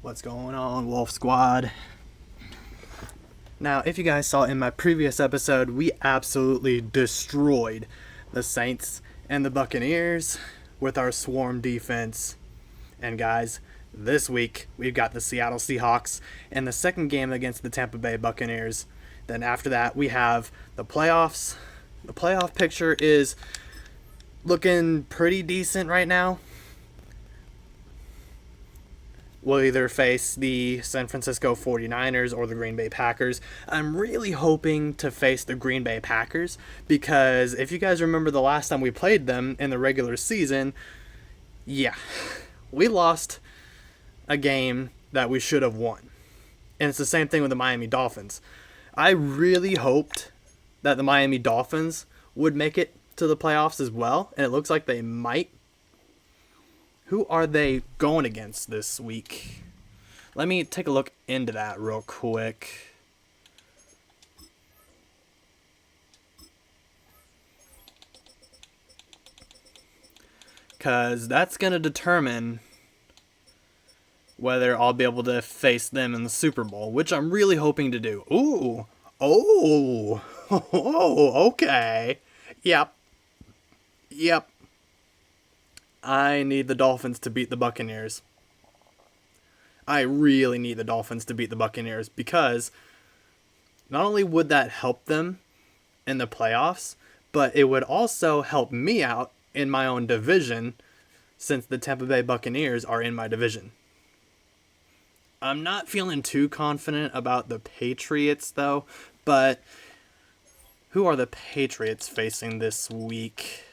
What's going on, Wolf Squad? Now, if you guys saw in my previous episode, we absolutely destroyed the Saints and the Buccaneers with our swarm defense. And guys, this week we've got the Seattle Seahawks in the second game against the Tampa Bay Buccaneers. Then after that, we have the playoffs. The playoff picture is looking pretty decent right now. We'll either face the San Francisco 49ers or the Green Bay Packers. I'm really hoping to face the Green Bay Packers because if you guys remember the last time we played them in the regular season, we lost a game that we should have won. And it's the same thing with the Miami Dolphins. I really hoped that the Miami Dolphins would make it to the playoffs as well, and it looks like they might. Who are they going against this week? Let me take a look into that real quick. Because that's going to determine whether I'll be able to face them in the Super Bowl, which I'm really hoping to do. Okay. Yep. I need the Dolphins to beat the Buccaneers. I really need the Dolphins to beat the Buccaneers because not only would that help them in the playoffs, but it would also help me out in my own division since the Tampa Bay Buccaneers are in my division. I'm not feeling too confident about the Patriots though, but who are the Patriots facing this week?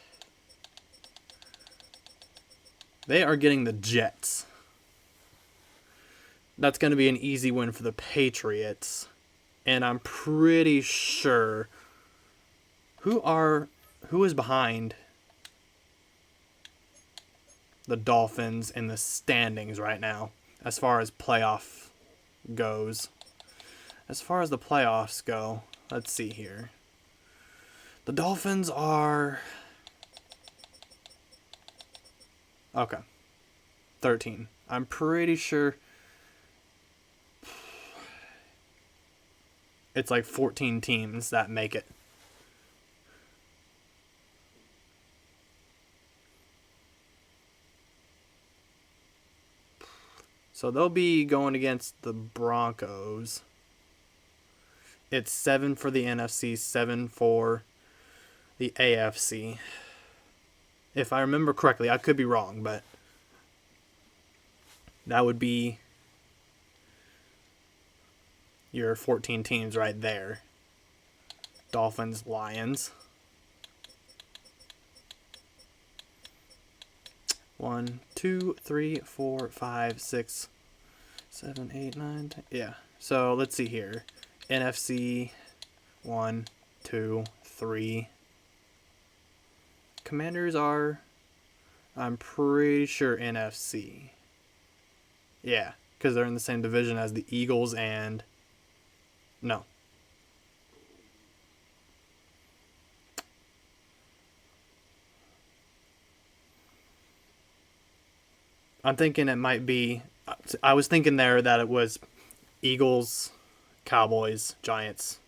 They are getting the Jets. That's going to be an easy win for the Patriots. And I'm pretty sure who is behind the Dolphins in the standings right now as far as playoff goes. As far as the playoffs go, let's see here. The Dolphins are okay. 13. I'm pretty sure it's like 14 teams that make it. So they'll be going against the Broncos. It's 7 for the NFC, 7 for the AFC. If I remember correctly, I could be wrong, but that would be your 14 teams right there. Dolphins, Lions. 1, 2, 3, 4, 5, 6, 7, 8, 9, 10. Yeah. So let's see here. NFC 1, 2, 3. Commanders are, I'm pretty sure, NFC. Yeah, because they're in the same division as the Eagles and... No. I'm thinking it might be... I was thinking there that it was Eagles, Cowboys, Giants,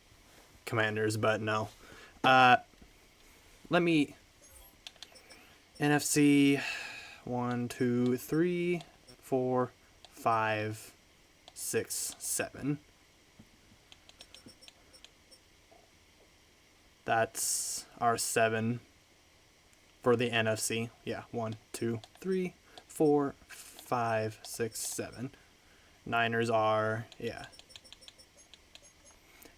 Commanders, but no. Let me... NFC 1, 2, 3, 4, 5, 6, 7. That's our 7 for the NFC. Yeah, 1, 2, 3, 4, 5, 6, 7. Niners are, yeah.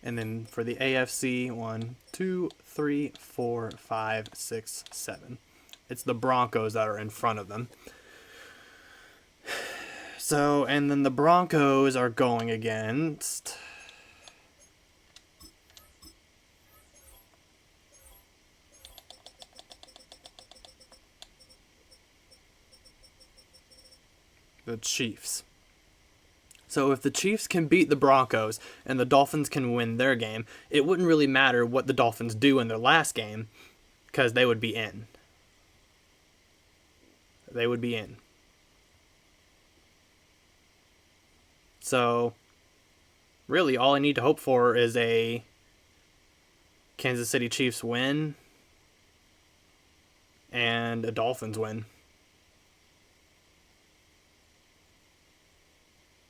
And then for the AFC, 1, 2, 3, 4, 5, 6, 7. It's the Broncos that are in front of them. So, and then the Broncos are going against... the Chiefs. So if the Chiefs can beat the Broncos and the Dolphins can win their game, it wouldn't really matter what the Dolphins do in their last game because they would be in. They would be in. So, really, all I need to hope for is a Kansas City Chiefs win and a Dolphins win.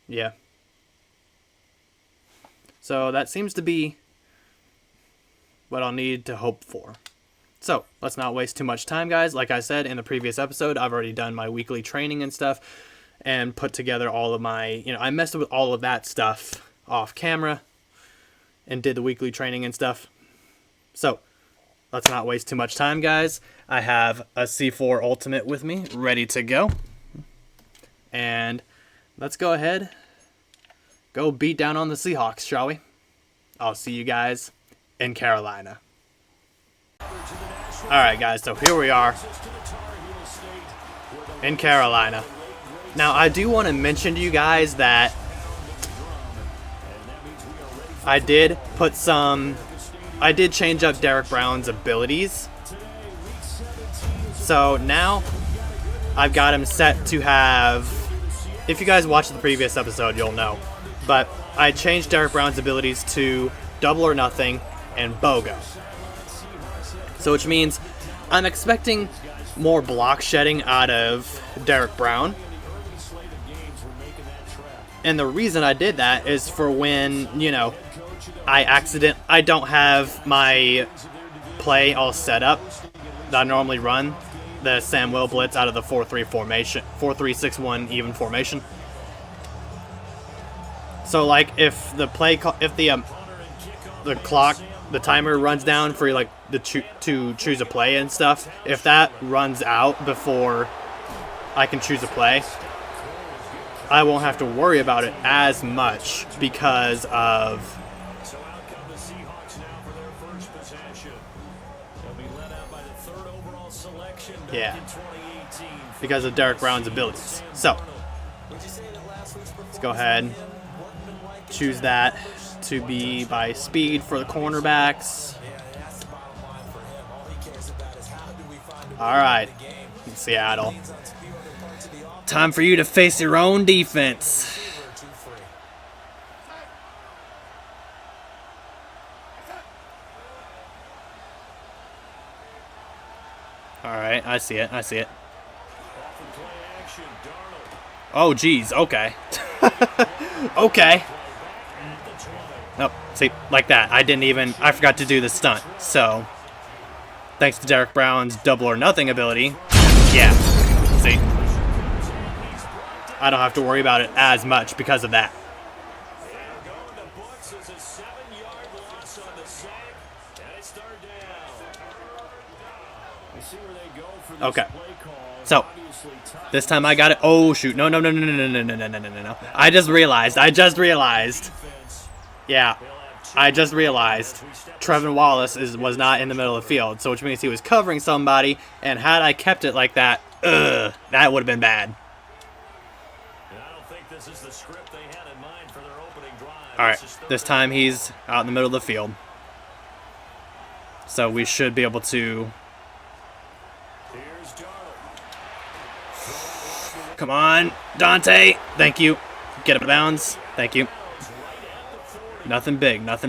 Yeah. So that seems to be what I'll need to hope for. So let's not waste too much time, guys. Like I said in the previous episode, I've already done my weekly training and stuff and put together all of my, I messed with all of that stuff off camera and did the weekly training and stuff. So let's not waste too much time, guys. I have a C4 Ultimate with me, ready to go. And let's go ahead, go beat down on the Seahawks, shall we? I'll see you guys in Carolina. Alright, guys, so here we are in Carolina. Now, I do want to mention to you guys that I did change up Derek Brown's abilities. So now I've got him set to have, if you guys watched the previous episode, you'll know, but I changed Derek Brown's abilities to Double or Nothing and BOGO. So which means I'm expecting more block shedding out of Derek Brown. And the reason I did that is for when, I don't have my play all set up that I normally run, the Sam Will blitz out of the 4-3 formation, 4-3-6-1 even formation. So like if the timer runs down for to choose a play and stuff, if that runs out before I can choose a play, I won't have to worry about it as much because of because of Derek Brown's abilities. So let's go ahead, choose that to be by speed for the cornerbacks. Alright, Seattle. Time for you to face your own defense. Alright, I see it. Oh, geez, okay. Okay. Nope, see, like that. I forgot to do the stunt. So, thanks to Derek Brown's Double or Nothing ability, yeah, see, I don't have to worry about it as much because of that. Okay. So, this time I got it. Oh, shoot. No. I just realized. Yeah. I just realized Trevin Wallace was not in the middle of the field, so which means he was covering somebody, and had I kept it like that, that would have been bad. Alright, this time he's out in the middle of the field. So we should be able to... Come on, Dante. Thank you. Get up bounds. Thank you. Nothing big. That's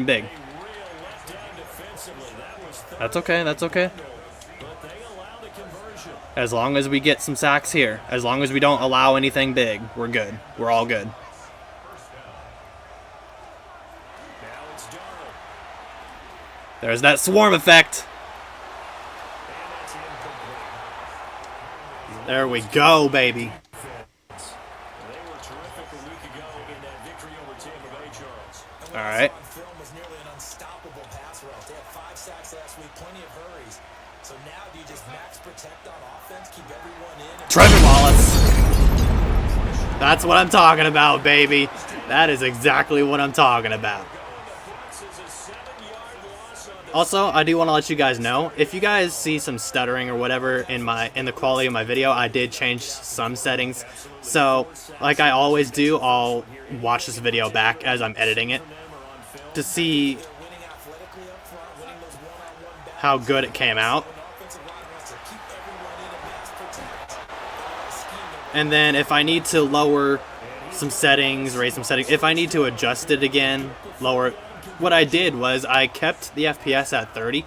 okay. As long as we get some sacks here. As long as we don't allow anything big, we're good. We're all good. There's that swarm effect. There we go, baby. All right. Trevin Wallace. That's what I'm talking about, baby. That is exactly what I'm talking about. Also, I do want to let you guys know, if you guys see some stuttering or whatever in the quality of my video, I did change some settings. So, like I always do, I'll watch this video back as I'm editing it to see how good it came out. And then if I need to lower some settings, raise some settings. If I need to adjust it again, lower it. What I did was I kept the FPS at 30,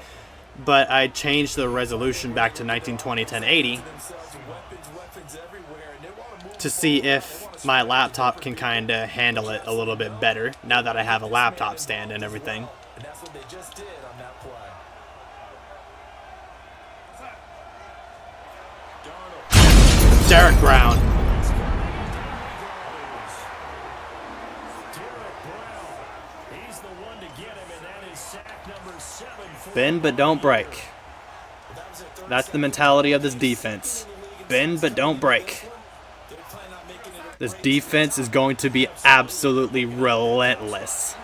but I changed the resolution back to 1920 1080 to see if my laptop can kind of handle it a little bit better now that I have a laptop stand and everything. Derek Brown. Bend but don't break. That's the mentality of this defense. Bend but don't break. This defense is going to be absolutely relentless.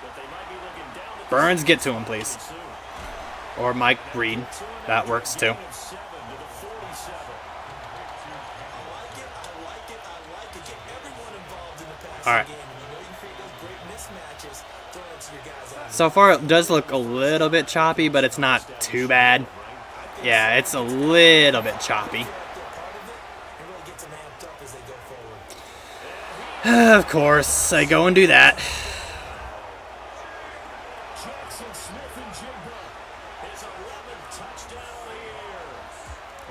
Burns, get to him, please. Or Mike Reed. That works too. Alright. So far, it does look a little bit choppy, but it's not too bad. Yeah, it's a little bit choppy. Of course, I go and do that.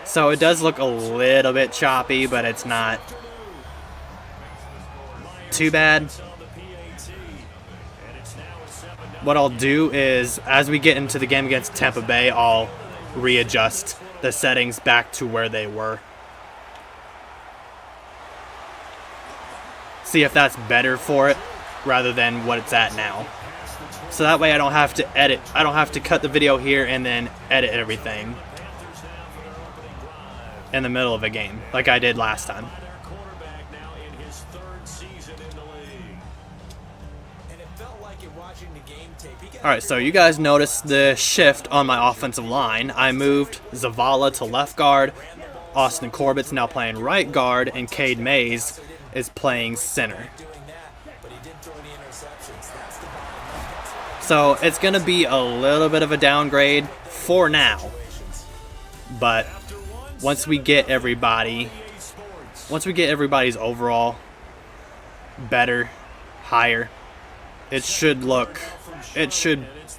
So it does look a little bit choppy, but it's not too bad. What I'll do is, as we get into the game against Tampa Bay, I'll readjust the settings back to where they were. See if that's better for it rather than what it's at now. So that way I don't have to edit. I don't have to cut the video here and then edit everything in the middle of a game like I did last time. Alright, so you guys noticed the shift on my offensive line. I moved Zavala to left guard, Austin Corbett's now playing right guard, and Cade Mays is playing center. So it's going to be a little bit of a downgrade for now. But once we get everybody's overall better, higher, it should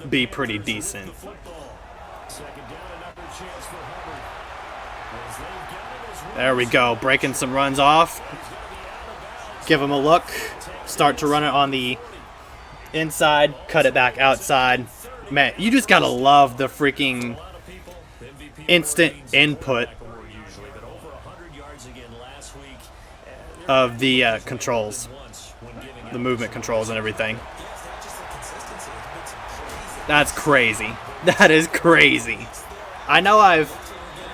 be pretty decent. There we go, breaking some runs off. Give them a look. Start to run it on the inside, cut it back outside. Man, you just gotta love the freaking instant input of the controls, the movement controls and everything. That's crazy. That is crazy. I know I've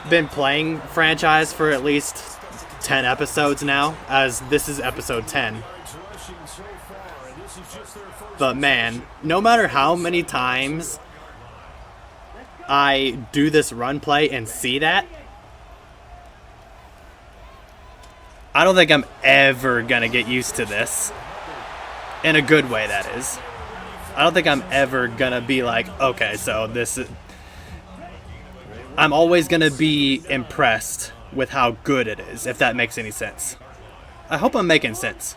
been playing franchise for at least 10 episodes now, as this is episode 10. But man, no matter how many times I do this run play and see that, I don't think I'm ever gonna get used to this. In a good way, that is. I don't think I'm ever gonna be like, okay, so this is... I'm always gonna be impressed with how good it is, if that makes any sense. I hope I'm making sense.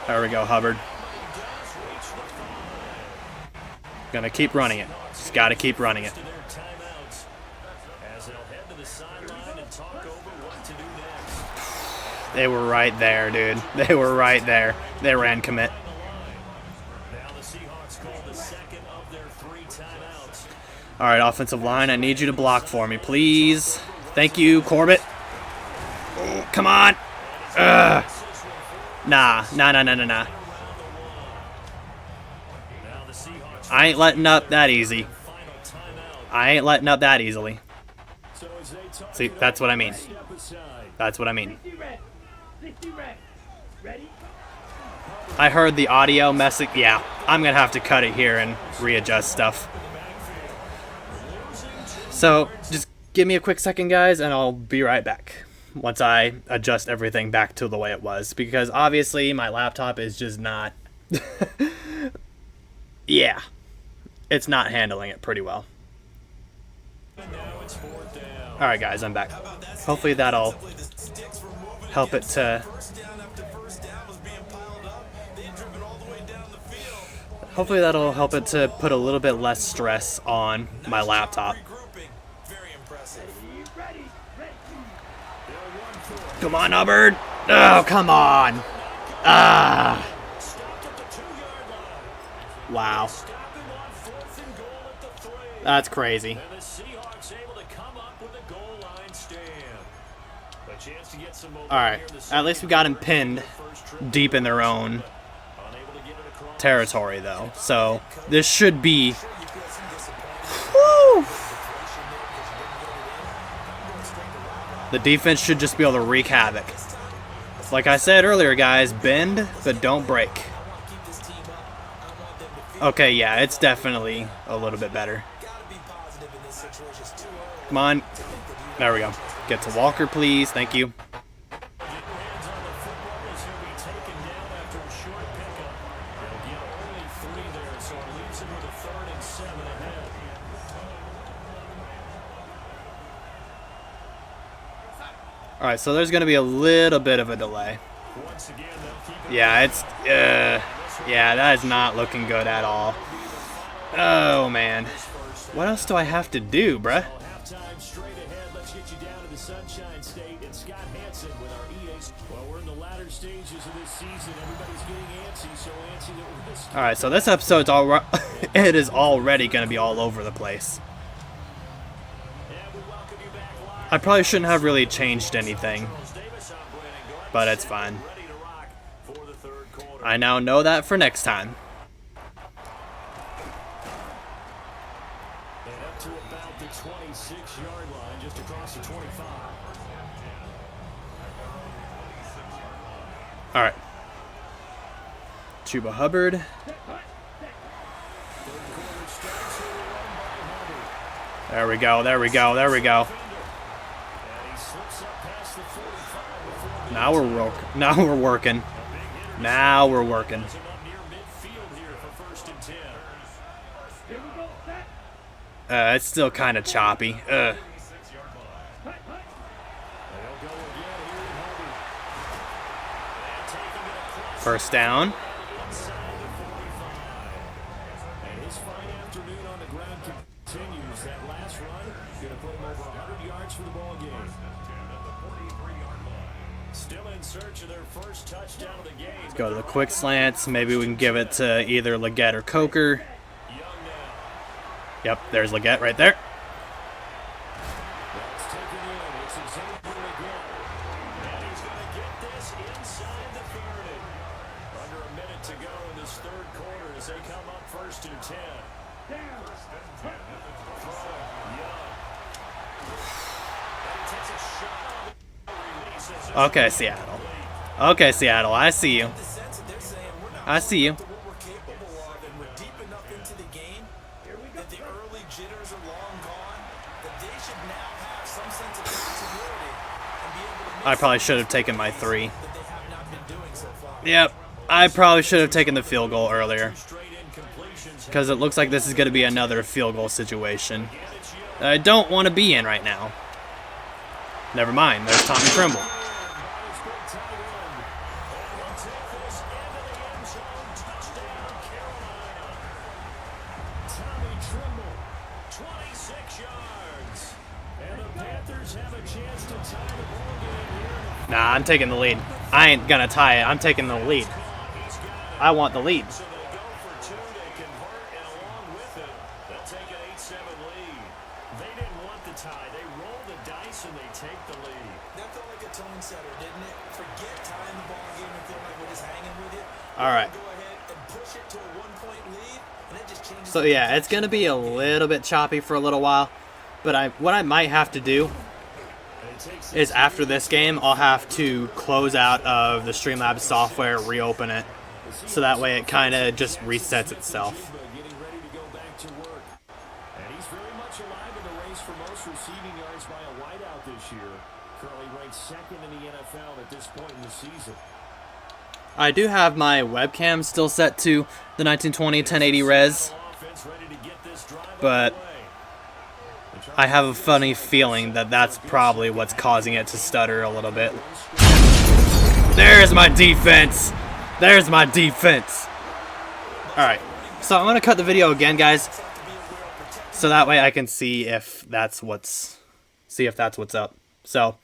There we go, Hubbard. Gonna keep running it. Just gotta keep running it. They were right there, dude. They were right there. They ran commit. All right, offensive line, I need you to block for me, please. Thank you, Corbett. Oh, come on. Ugh. Nah. I ain't letting up that easy. I ain't letting up that easily. See, that's what I mean. That's what I mean. I heard the audio message. Yeah, I'm going to have to cut it here and readjust stuff. So, just give me a quick second, guys, and I'll be right back once I adjust everything back to the way it was. Because obviously, my laptop is just not... yeah, it's not handling it pretty well. Alright guys, I'm back. Hopefully that'll help it to... Hopefully that'll help it to put a little bit less stress on my laptop. Come on, Hubbard! Oh, come on! Ah! Wow. That's crazy. Alright, at least we got him pinned deep in their own territory, though. So, this should be... Whew. The defense should just be able to wreak havoc. Like I said earlier, guys, bend, but don't break. Okay, yeah, it's definitely a little bit better. Come on. There we go. Get to Walker, please. Thank you. Alright, so there's going to be a little bit of a delay. Yeah, it's... yeah, that is not looking good at all. Oh, man. What else do I have to do, bruh? Alright, so this episode's all it is already going to be all over the place. I probably shouldn't have really changed anything, but it's fine. I now know that for next time. All right. Chuba Hubbard. There we go, there we go, there we go. Now we're working. Now we're working. It's still kind of choppy. First down. Let's go to the quick slants. Maybe we can give it to either Leggett or Coker. Yep, there's Leggett right there. Okay, Seattle. Okay, Seattle, I see you. I see you. I probably should have taken my 3. Yep, I probably should have taken the field goal earlier. Because it looks like this is going to be another field goal situation that I don't want to be in right now. Never mind, there's Tommy Trimble. Nah, I'm taking the lead. I ain't gonna tie it. I'm taking the lead. I want the lead. Alright. So yeah, it's gonna be a little bit choppy for a little while. But what I might have to do is after this game, I'll have to close out of the Streamlabs software, reopen it, so that way it kind of just resets itself. I do have my webcam still set to the 1920 1080 res, but I have a funny feeling that that's probably what's causing it to stutter a little bit. There's my defense! There's my defense! Alright, so I'm going to cut the video again, guys, so that way I can see if that's what's up. So,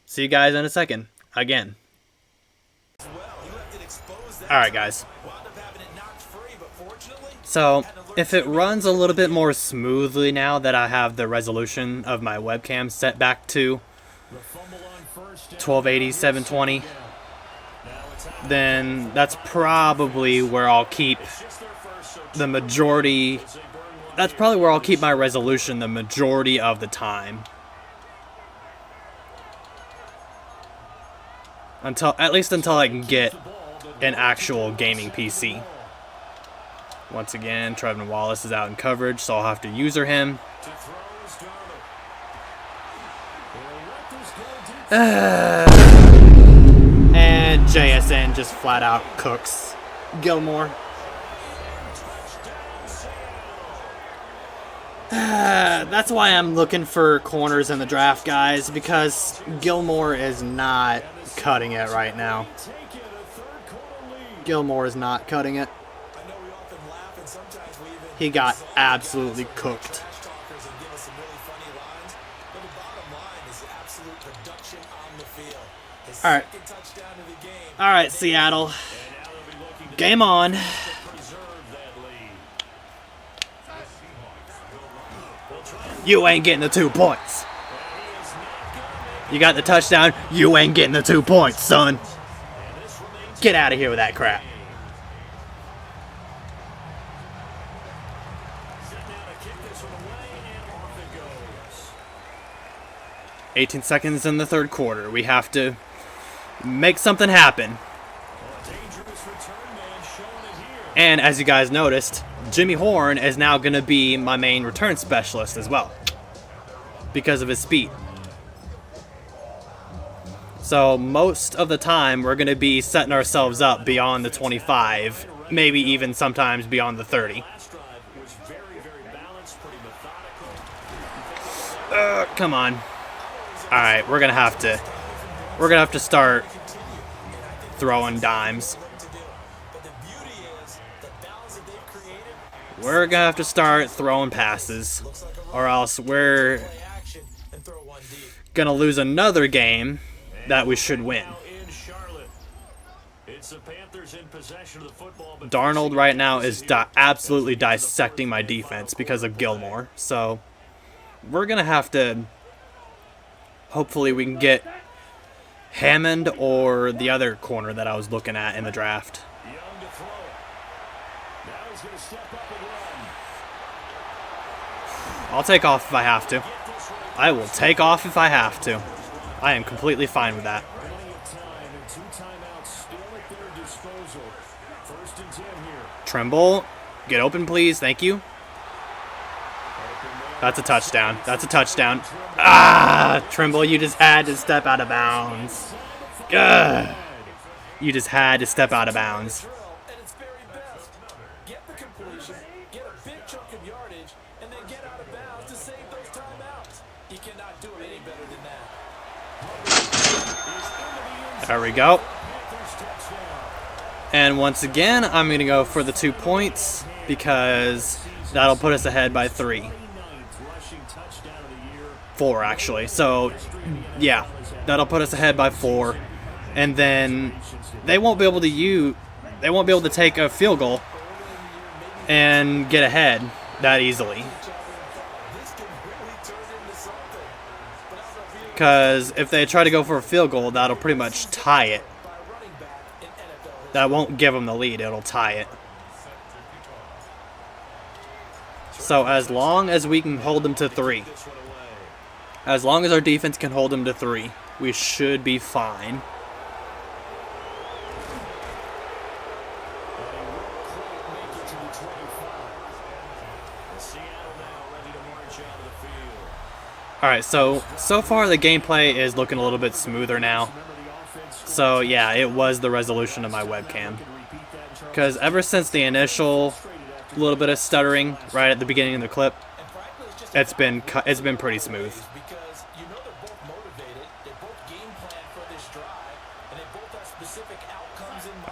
see you guys in a second, again. Alright, guys. So, if it runs a little bit more smoothly now that I have the resolution of my webcam set back to 1280, 720, then that's probably where I'll keep the majority, that's probably where I'll keep my resolution the majority of the time. At least until I can get an actual gaming PC. Once again, Trevin Wallace is out in coverage, so I'll have to user him. And JSN just flat out cooks Gilmore. That's why I'm looking for corners in the draft, guys, because Gilmore is not cutting it right now. Gilmore is not cutting it. He got absolutely cooked. Alright. Alright, Seattle. Game on. You ain't getting the 2 points. You got the touchdown. You ain't getting the 2 points, son. Get out of here with that crap. "18 seconds in the third quarter. We have to make something happen." And as you guys noticed, Jimmy Horn is now going to be my main return specialist as well, because of his speed. So most of the time, we're going to be setting ourselves up beyond the 25, maybe even sometimes beyond the 30. Come on. All right, we're gonna have to start throwing dimes. We're gonna have to start throwing passes, or else we're gonna lose another game that we should win. Darnold right now is absolutely dissecting my defense because of Gilmore, so we're gonna have to. Hopefully we can get Hammond or the other corner that I was looking at in the draft. I'll take off if I have to. I will take off if I have to. I am completely fine with that. Trimble, get open please, thank you. That's a touchdown. That's a touchdown. Ah, Trimble, you just had to step out of bounds. Ugh. You just had to step out of bounds. There we go. And once again, I'm going to go for the 2 points because that'll put us ahead by 3. 4 actually. So yeah, that'll put us ahead by 4, and then they won't be able to take a field goal and get ahead that easily. Because if they try to go for a field goal, that'll pretty much tie it. That won't give them the lead, it'll tie it. So as long as we can hold them to 3, as long as our defense can hold them to 3, we should be fine. Alright, so far the gameplay is looking a little bit smoother now. So yeah, it was the resolution of my webcam. Because ever since the initial little bit of stuttering right at the beginning of the clip, It's been pretty smooth.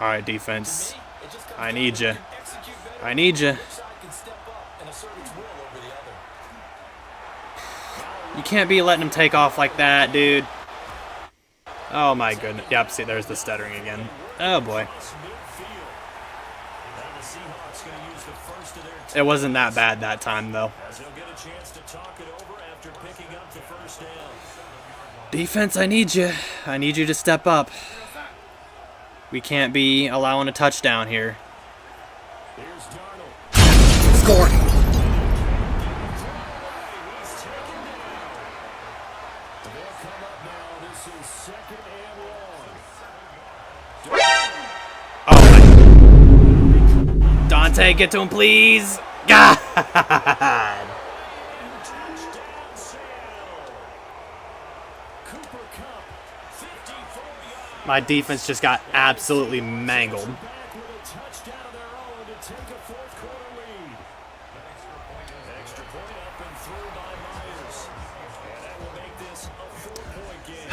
All right, defense. I need you. I need you. You can't be letting him take off like that, dude. Oh my goodness. Yep, see, there's the stuttering again. Oh boy. It wasn't that bad that time, though. Defense, I need you. I need you to step up. We can't be allowing a touchdown here. Score! Oh my. Dante, get to him, please! God! My defense just got absolutely mangled.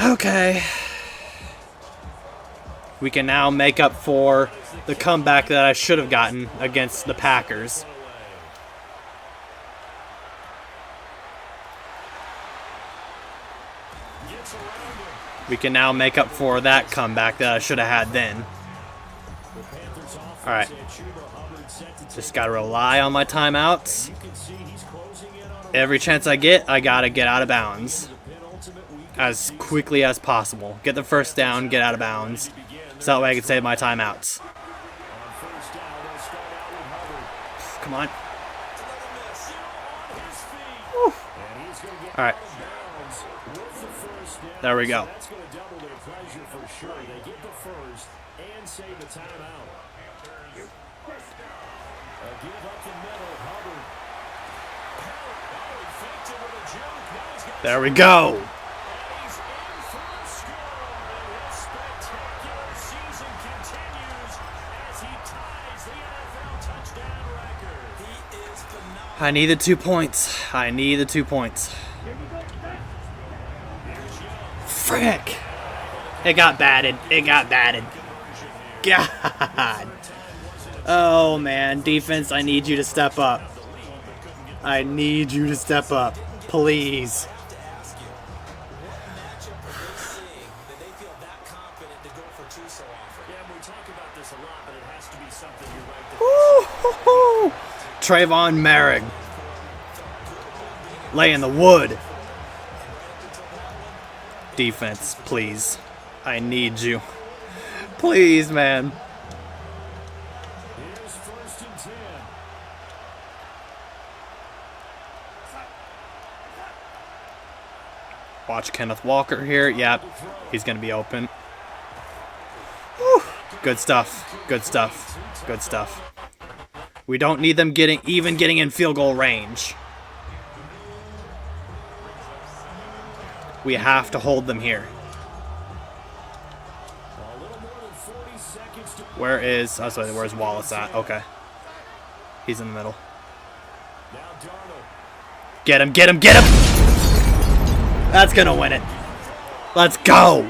Okay. We can now make up for the comeback that I should have gotten against the Packers. We can now make up for that comeback that I should have had then. Alright. Just gotta rely on my timeouts. Every chance I get, I gotta get out of bounds. As quickly as possible. Get the first down, get out of bounds. So that way I can save my timeouts. Come on. Alright. There we go. There we go. I need the 2 points. I need the 2 points. Frick! It got batted. It got batted. God. Oh, man. Defense, I need you to step up. I need you to step up. Please. Woo-hoo-hoo. Trayvon Merrick. Lay in the wood. Defense, please. I need you. Please, man. Watch Kenneth Walker here. Yep, he's going to be open. Whew. Good stuff. Good stuff. Good stuff. We don't need them getting in field goal range. We have to hold them here. Where's Wallace at? Okay. He's in the middle. Get him, get him, get him! That's gonna win it. Let's go!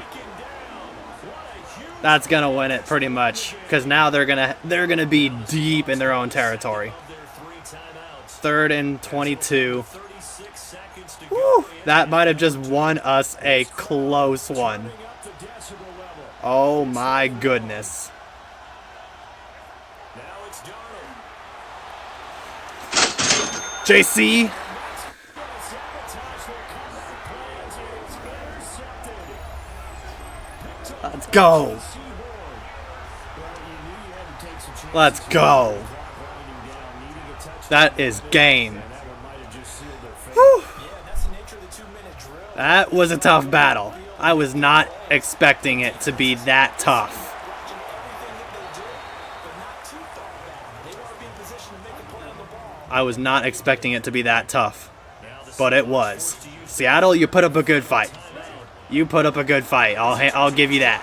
That's gonna win it pretty much. Because now they're gonna be deep in their own territory. 3rd and 22. Woo, that might have just won us a close one. Oh my goodness. JC. Let's go. Let's go. That is game. Whew. That was a tough battle. I was not expecting it to be that tough. I was not expecting it to be that tough. But it was. Seattle, you put up a good fight. You put up a good fight. I'll give you that.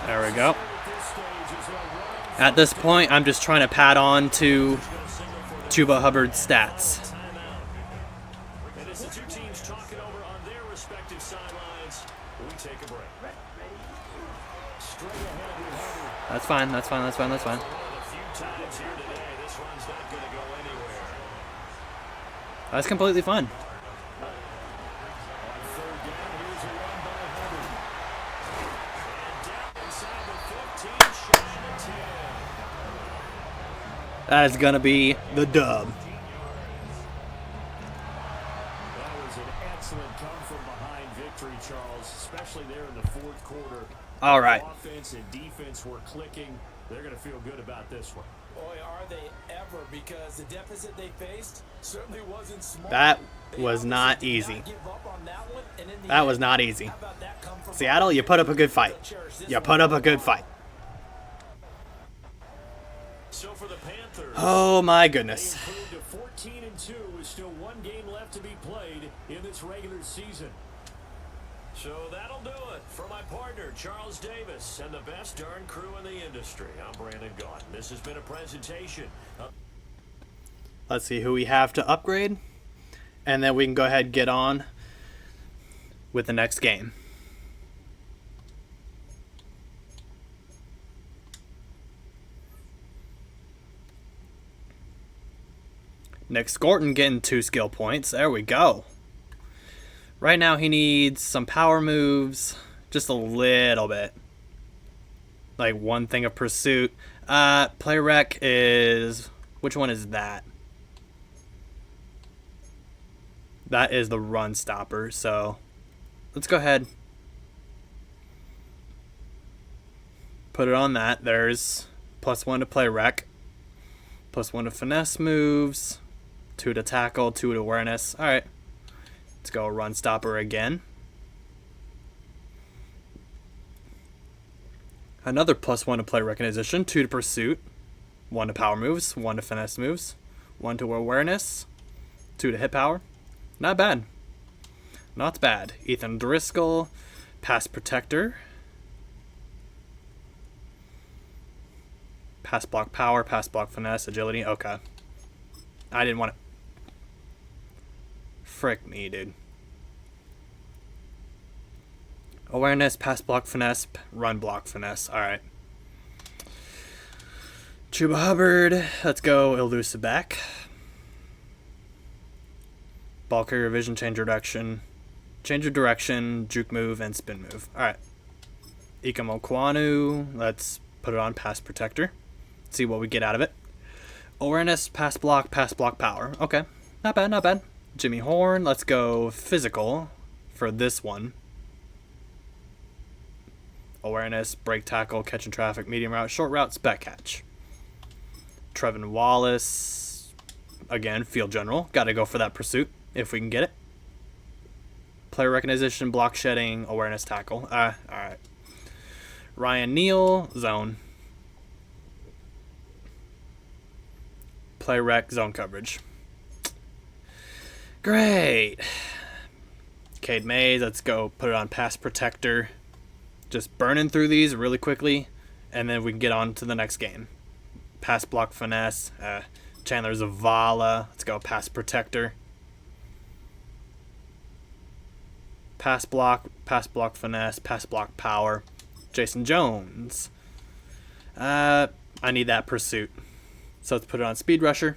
There we go. At this point, I'm just trying to pad on to Chuba Hubbard's stats. That's fine, that's fine, that's fine, that's fine. That's completely fine. That is going to be the dub. That was an excellent come-from-behind victory, Charles, especially there in the fourth quarter. All right. Offense and defense were clicking. They're going to feel good about this one. Boy, are they ever, because the deficit they faced certainly wasn't small. That was not easy. That was not easy. Seattle, you put up a good fight. You put up a good fight. So for the Panthers, Oh my goodness. they improved to 14-2 with still one game left to be played in this regular season. So that'll do it for my partner, Charles Davis, and the best darn crew in the industry. I'm Brandon Gaunt. This has been a presentation. Let's see who we have to upgrade. And then we can go ahead and get on with the next game. Nick Scorton getting 2 skill points. There we go. Right now he needs some power moves. Just a little bit. Like one thing of pursuit. Play rec is... Which one is that? That is the run stopper. So let's go ahead. Put it on that. There's +1 to play rec. +1 to finesse moves. 2 to tackle, 2 to awareness. Alright. Let's go run stopper again. Another +1 to play recognition, 2 to pursuit, 1 to power moves, 1 to finesse moves, 1 to awareness, 2 to hit power. Not bad. Not bad. Ethan Driscoll, pass protector. Pass block power, pass block finesse, agility. Okay. I didn't want to. Frick me, dude. Awareness, pass block finesse, run block finesse. Alright. Chuba Hubbard. Let's go elusive back. Ball carrier vision, change of direction. Change of direction, juke move, and spin move. Alright. Ikamo Kwanu. Let's put it on pass protector. See what we get out of it. Awareness, pass block power. Okay. Not bad, not bad. Jimmy Horn. Let's go physical for this one. Awareness, break tackle, catching traffic, medium route, short route, spec catch. Trevin Wallace. Again, field general. Got to go for that pursuit if we can get it. Player recognition, block shedding, awareness tackle. Alright. Ryan Neal, zone. Play rec, zone coverage. Great. Cade Mays, let's go put it on pass protector. Just burning through these really quickly, and then we can get on to the next game. Pass block finesse. Chandler Zavala, let's go pass protector. Pass block finesse, pass block power. Jason Jones. I need that pursuit. So let's put it on speed rusher.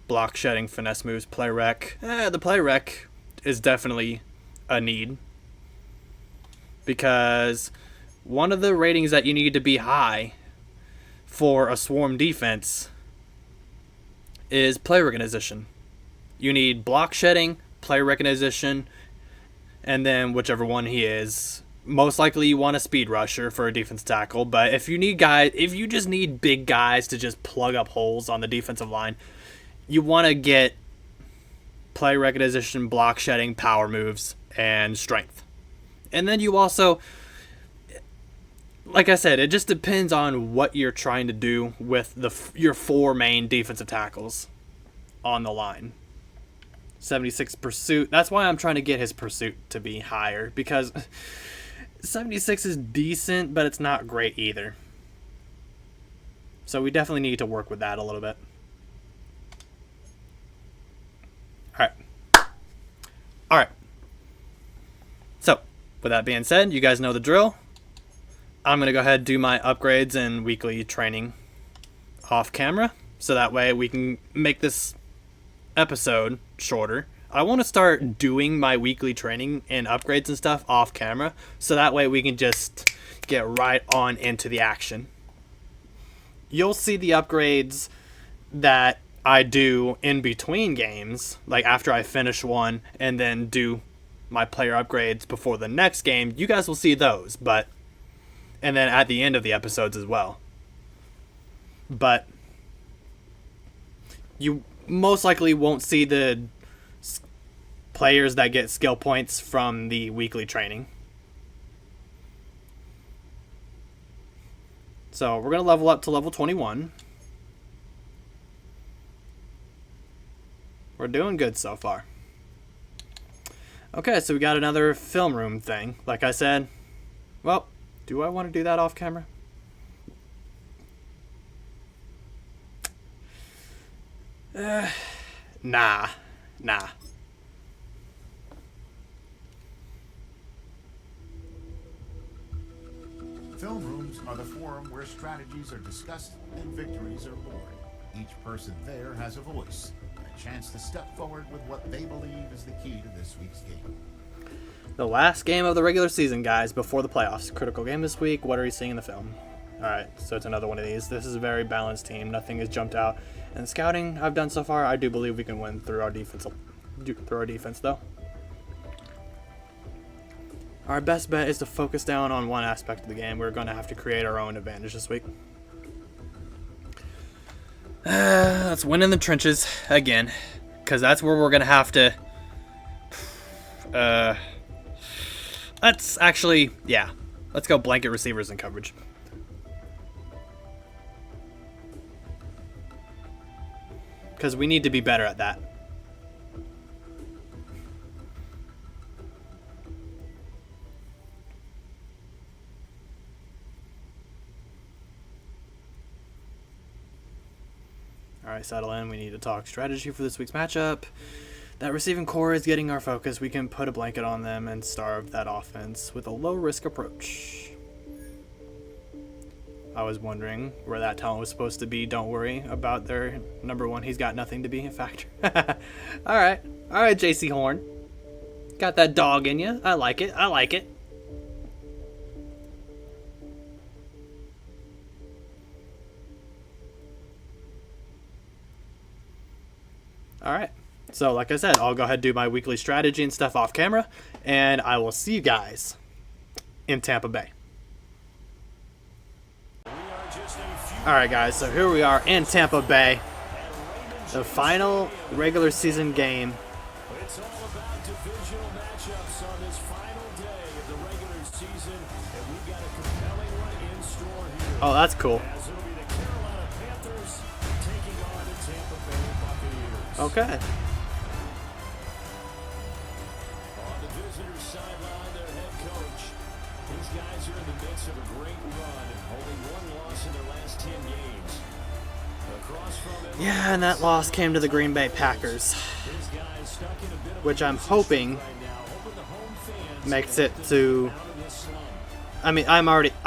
Block shedding, finesse moves, play rec. The play rec is definitely a need. Because one of the ratings that you need to be high for a swarm defense is play recognition. You need block shedding, play recognition, and then whichever one he is. Most likely you want a speed rusher for a defense tackle, but if you just need big guys to just plug up holes on the defensive line, you want to get play recognition, block shedding, power moves, and strength. And then you also, like I said, it just depends on what you're trying to do with your 4 main defensive tackles on the line. 76 pursuit. That's why I'm trying to get his pursuit to be higher, because 76 is decent, but it's not great either. So we definitely need to work with that a little bit. Alright. Alright. So, with that being said, you guys know the drill. I'm going to go ahead and do my upgrades and weekly training off camera, so that way we can make this episode shorter. I want to start doing my weekly training and upgrades and stuff off camera, so that way we can just get right on into the action. You'll see the upgrades that I do in between games, like after I finish one and then do my player upgrades before the next game. You guys will see those, and then at the end of the episodes as well. But you most likely won't see the players that get skill points from the weekly training. So we're going to level up to level 21. We're doing good so far. Okay, so we got another film room thing. Like I said, well, do I want to do that off camera? Nah. Film rooms are the forum where strategies are discussed and victories are born. Each person there has a voice, a chance to step forward with what they believe is the key to this week's game. The last game of the regular season, guys, before the playoffs. Critical game this week. What are you seeing in the film? Alright, so it's another one of these. This is a very balanced team. Nothing has jumped out. And the scouting I've done so far, I do believe we can win through our defense, though. Our best bet is to focus down on one aspect of the game. We're going to have to create our own advantage this week. Let's win in the trenches again, because that's where we're going to have to... let's actually... Yeah. Let's go blanket receivers and coverage. Because we need to be better at that. Alright, settle in. We need to talk strategy for this week's matchup. That receiving core is getting our focus. We can put a blanket on them and starve that offense with a low-risk approach. I was wondering where that talent was supposed to be. Don't worry about their number one. He's got nothing to be a factor. Alright, JC Horn. Got that dog in you. I like it. Alright, so like I said, I'll go ahead and do my weekly strategy and stuff off camera, and I will see you guys in Tampa Bay. Alright guys, so here we are in Tampa Bay, the final regular season game. It's all about divisional matchups on this final day of the regular season, and we've got a compelling one in store here. Oh, that's cool. As it'll be the Carolina Panthers taking on the Tampa Bay Buccaneers. Okay. On the visitor's sideline, their head coach. These guys are in the midst of a great run, holding one loss in their last 10 games. Across from them, Yeah, and that loss came to the Green Bay Packers, these guys stuck in a bit of which a I'm crisis hoping right now, hoping the home fans makes can it get to... out of this slump. I mean, I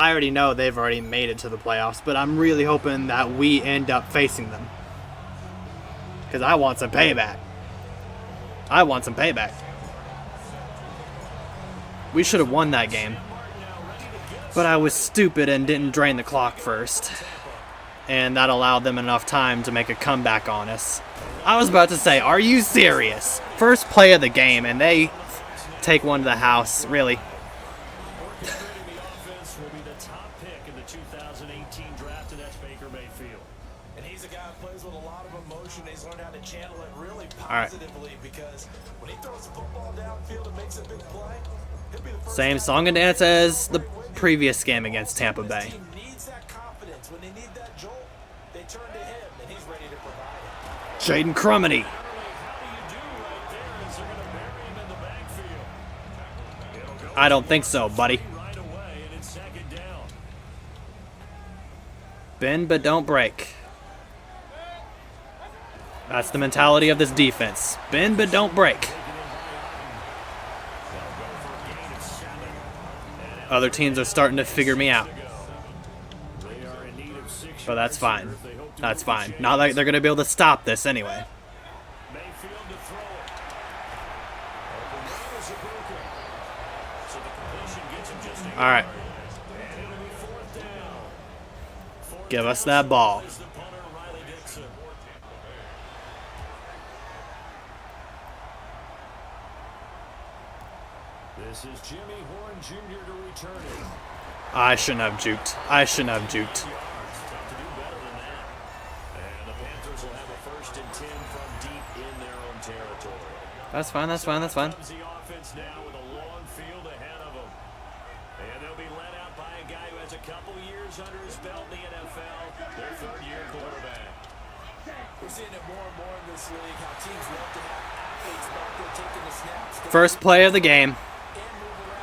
already know they've already made it to the playoffs, but I'm really hoping that we end up facing them. Because I want some payback. We should have won that game. But I was stupid and didn't drain the clock first. And that allowed them enough time to make a comeback on us. I was about to say, are you serious? First play of the game, and they take one to the house. Really? Orchestrating the offense will be the top pick in the 2018 draft, and that's Baker Mayfield. And he's a guy who plays with a lot of emotion. He's learned how to channel it really right. positively because when he throws the football downfield and makes a big play, he'll be the first Same guy song and dance as the previous game against Tampa Bay. This team needs that confidence. When they need that jolt, they turn to him, and he's ready to provide it. Jaden Crumity. How do you do right there? I don't think so, buddy. Right away, and it's second down. Bend but don't break. That's the mentality of this defense. Bend but don't break. Other teams are starting to figure me out. But that's fine. That's fine. Not like they're going to be able to stop this anyway. Mayfield to throw it. Open miles are broken. So the completion gets him just a All right. and it'll be fourth down. Give us that ball. Is the punter, Riley Dixon. This is Jimmy Horn Jr. to return it. I shouldn't have juked. I shouldn't have juked. Tough to do better than that. And the Panthers will have a 1st and 10 from deep in their own territory. That's fine. That's fine. That's fine. Comes the offense now with a long field ahead of them. And they'll be led out by a guy who has a couple years under his belt in the NFL, their 3rd-year quarterback. We're seeing it more and more in this league, how teams love to have athletes back there taking the snaps. First play of the game.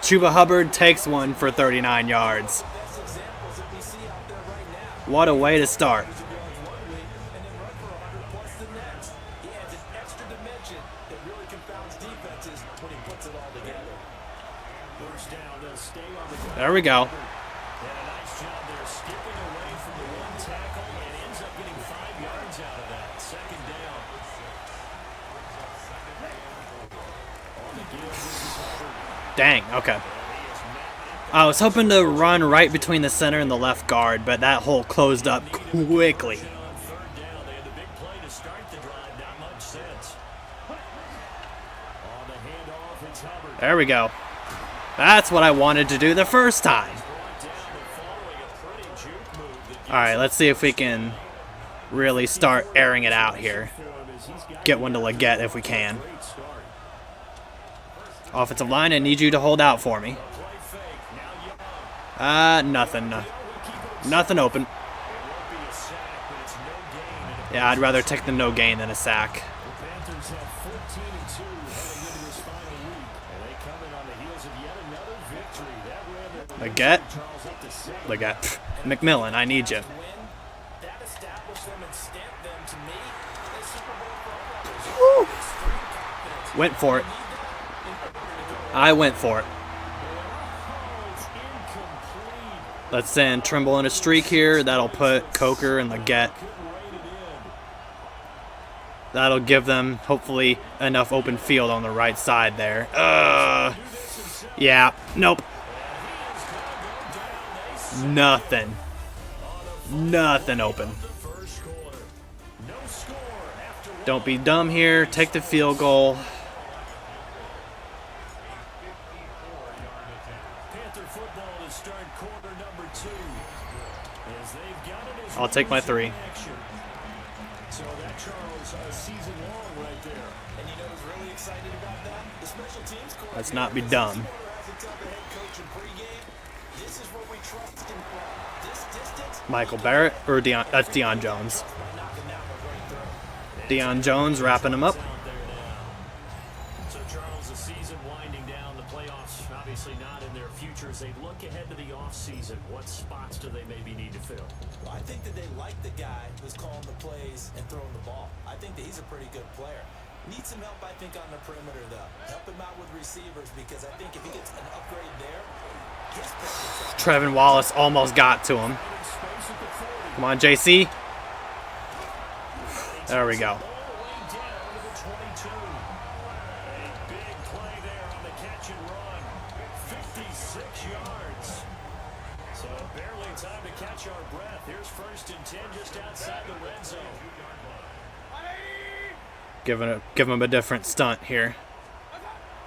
Chuba Hubbard takes one for 39 yards. Best examples that we see out there right now. What a way to start. And then run for 100 plus the next. He adds an extra dimension that really confounds defenses when he puts it all together. First down, they'll stay on the ground. There we go. And a nice job there, skipping away from the one tackle and ends up getting 5 yards out of that. Second down. On the give, this is Hubbard. Dang. Okay. I was hoping to run right between the center and the left guard, but that hole closed up quickly. On 3rd down, they had the big play to start the drive. Not much sense. On the handoff, it's Hubbard. There we go. That's what I wanted to do the first time. Brought down, but following a pretty juke move that gives All right, let's see if we can really start airing it out here. him as he's got Get one to Leggett if we can. great start. Offensive line, I need you to hold out for me. Play fake. Now Young. Nothing. Nothing open. It won't be a sack, but it's no gain. And Yeah, I'd rather take the no gain than a sack. the Panthers have 14-2 heading into this final week. And they come in on the heels of yet another victory. That ran the Leggett. Charles up to 7. Leggett. McMillan, I need you. Win, that established them and stamped them to me as Super Bowl frontrunners. Extreme confidence. Went for it. I went for it. Oh, it's incomplete. Let's send Trimble in a streak here. That'll put Coker and Leggett. Couldn't rein it in. That'll give them, hopefully, enough open field on the right side there. Yeah. Nope. Nothing. Nothing open. The first quarter. No score after one. Don't be dumb here. Take the field goal. Panther football to start quarter number 2. As they've got it as I'll take my 3. action. So that, Charles, a season long right there. And you know who's really excited about that? The special teams coordinator. Let's not be dumb. Has to tell the head coach in pregame, this is what we trust him from. This distance, Michael Barrett or Deion? That's Deion Jones. by knocking down the right throw. Deion Jones wrapping him up. Out there now. So, Charles, the season winding down, the playoffs obviously not in their future. As they look ahead to the offseason, what spots do they maybe need to fill? Well, I think that they like the guy who's calling the plays and throwing the ball. I think that he's a pretty good player. Needs some help, I think, on the perimeter, though. Help him out with receivers because I think if he gets an upgrade there, his play gets Trevin Wallace almost got to him. Space at the 40. Come on, JC. There we go. All the way down to the 22. A big play there on the catch and run. 56 yards. So barely time to catch our breath. Here's 1st and 10 just outside the red zone. Give him a different stunt here.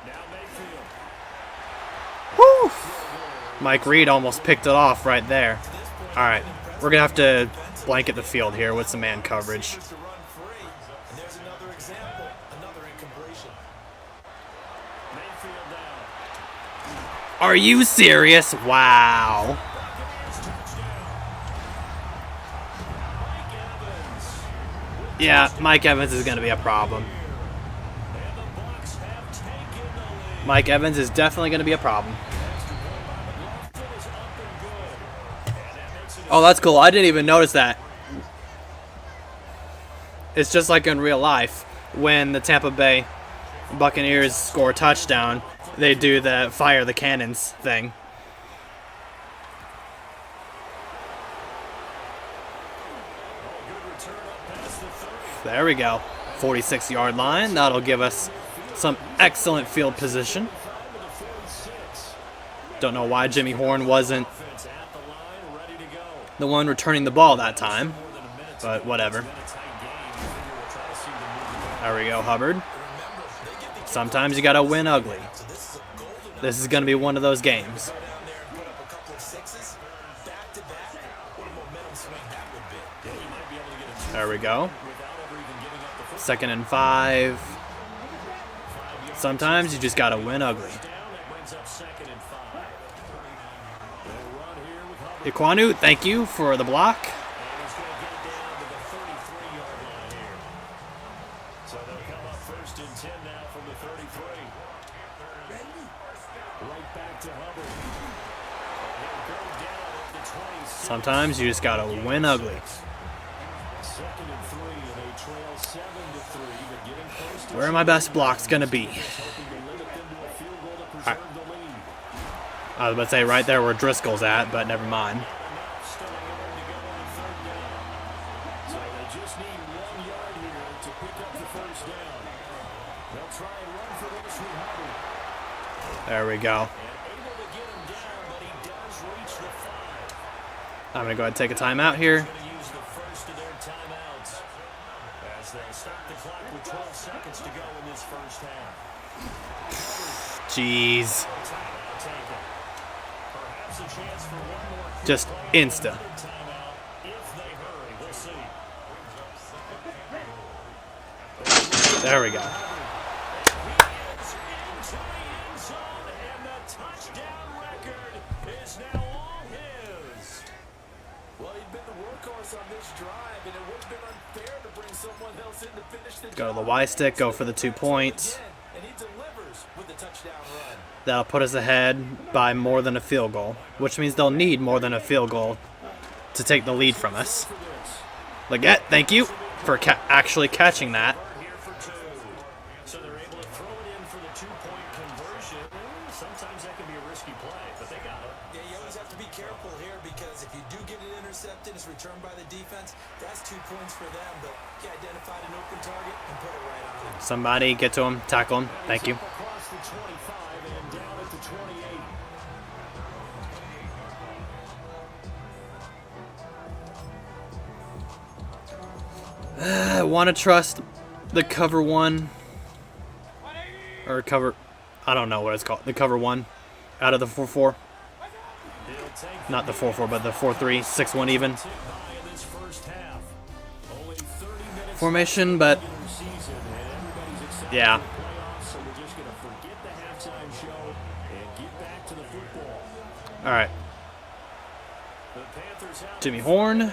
Now Mayfield. Woo! Mike Reed almost picked it off right there. All right, we're gonna have to blanket the field here with some man coverage. to run free. And there's another example, another incompletion. Mayfield down. Are you serious? Wow. Buccaneers touchdown. Mike Evans. Yeah, Mike Evans is gonna be a problem. And the Bucs have taken the lead. Mike Evans is definitely gonna be a problem. Oh, that's cool. I didn't even notice that. It's just like in real life. When the Tampa Bay Buccaneers score a touchdown, they do the fire the cannons thing. There we go. 46-yard line. That'll give us some excellent field position. Don't know why Jimmy Horn wasn't the one returning the ball that time, but whatever. There we go, Hubbard. Sometimes you gotta win ugly. This is gonna be one of those games. There we go. 2nd and 5. Sometimes you just gotta win ugly. Iquanu, thank you for the block. Sometimes you just gotta win ugly. Where are my best blocks gonna be? Right. I was about to say right there where Driscoll's at, but never mind. There we go. I'm going to go ahead and take a timeout here. Jeez. Just insta. There we go. Go to the Y stick, go for the 2 points. That'll put us ahead by more than a field goal, which means they'll need more than a field goal to take the lead from us. Leggett, thank you for actually catching that. Sometimes that can be a risky play, but they got it. Yeah, you always have to be careful here because if you do get it intercepted, it's returned by the defense. That's 2 points for them, but you identified an open target and put it right on him. Somebody get to him, tackle him. Thank you. Across the 25 and down at the 28. I want to trust the cover one. Or cover, I don't know what it's called. The cover one out of the 4-4. Not the 4-4, but the 4-3, 6-1 even. Formation, but yeah. All right. Jimmy Horn.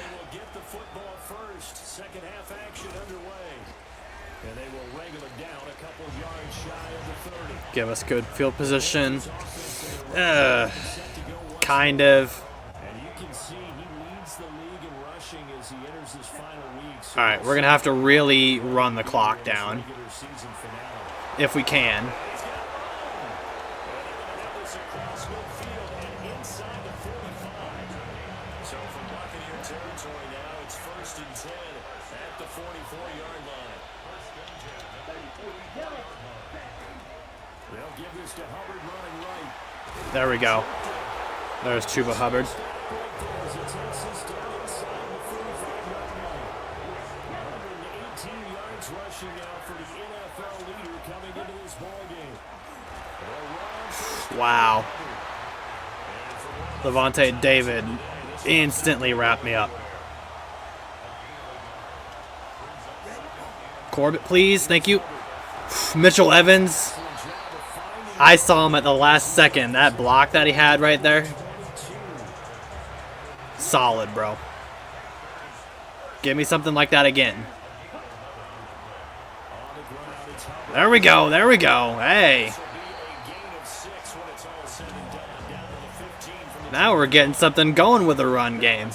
Give us good field position. Kind of. All right, we're going to have to really run the clock down if we can. There we go. There's Chuba Hubbard. Wow. Levante David instantly wrapped me up. Corbett, please. Thank you. Mitchell Evans. I saw him at the last second. That block that he had right there. Solid, bro. Give me something like that again. There we go. There we go. Hey. Now we're getting something going with the run game.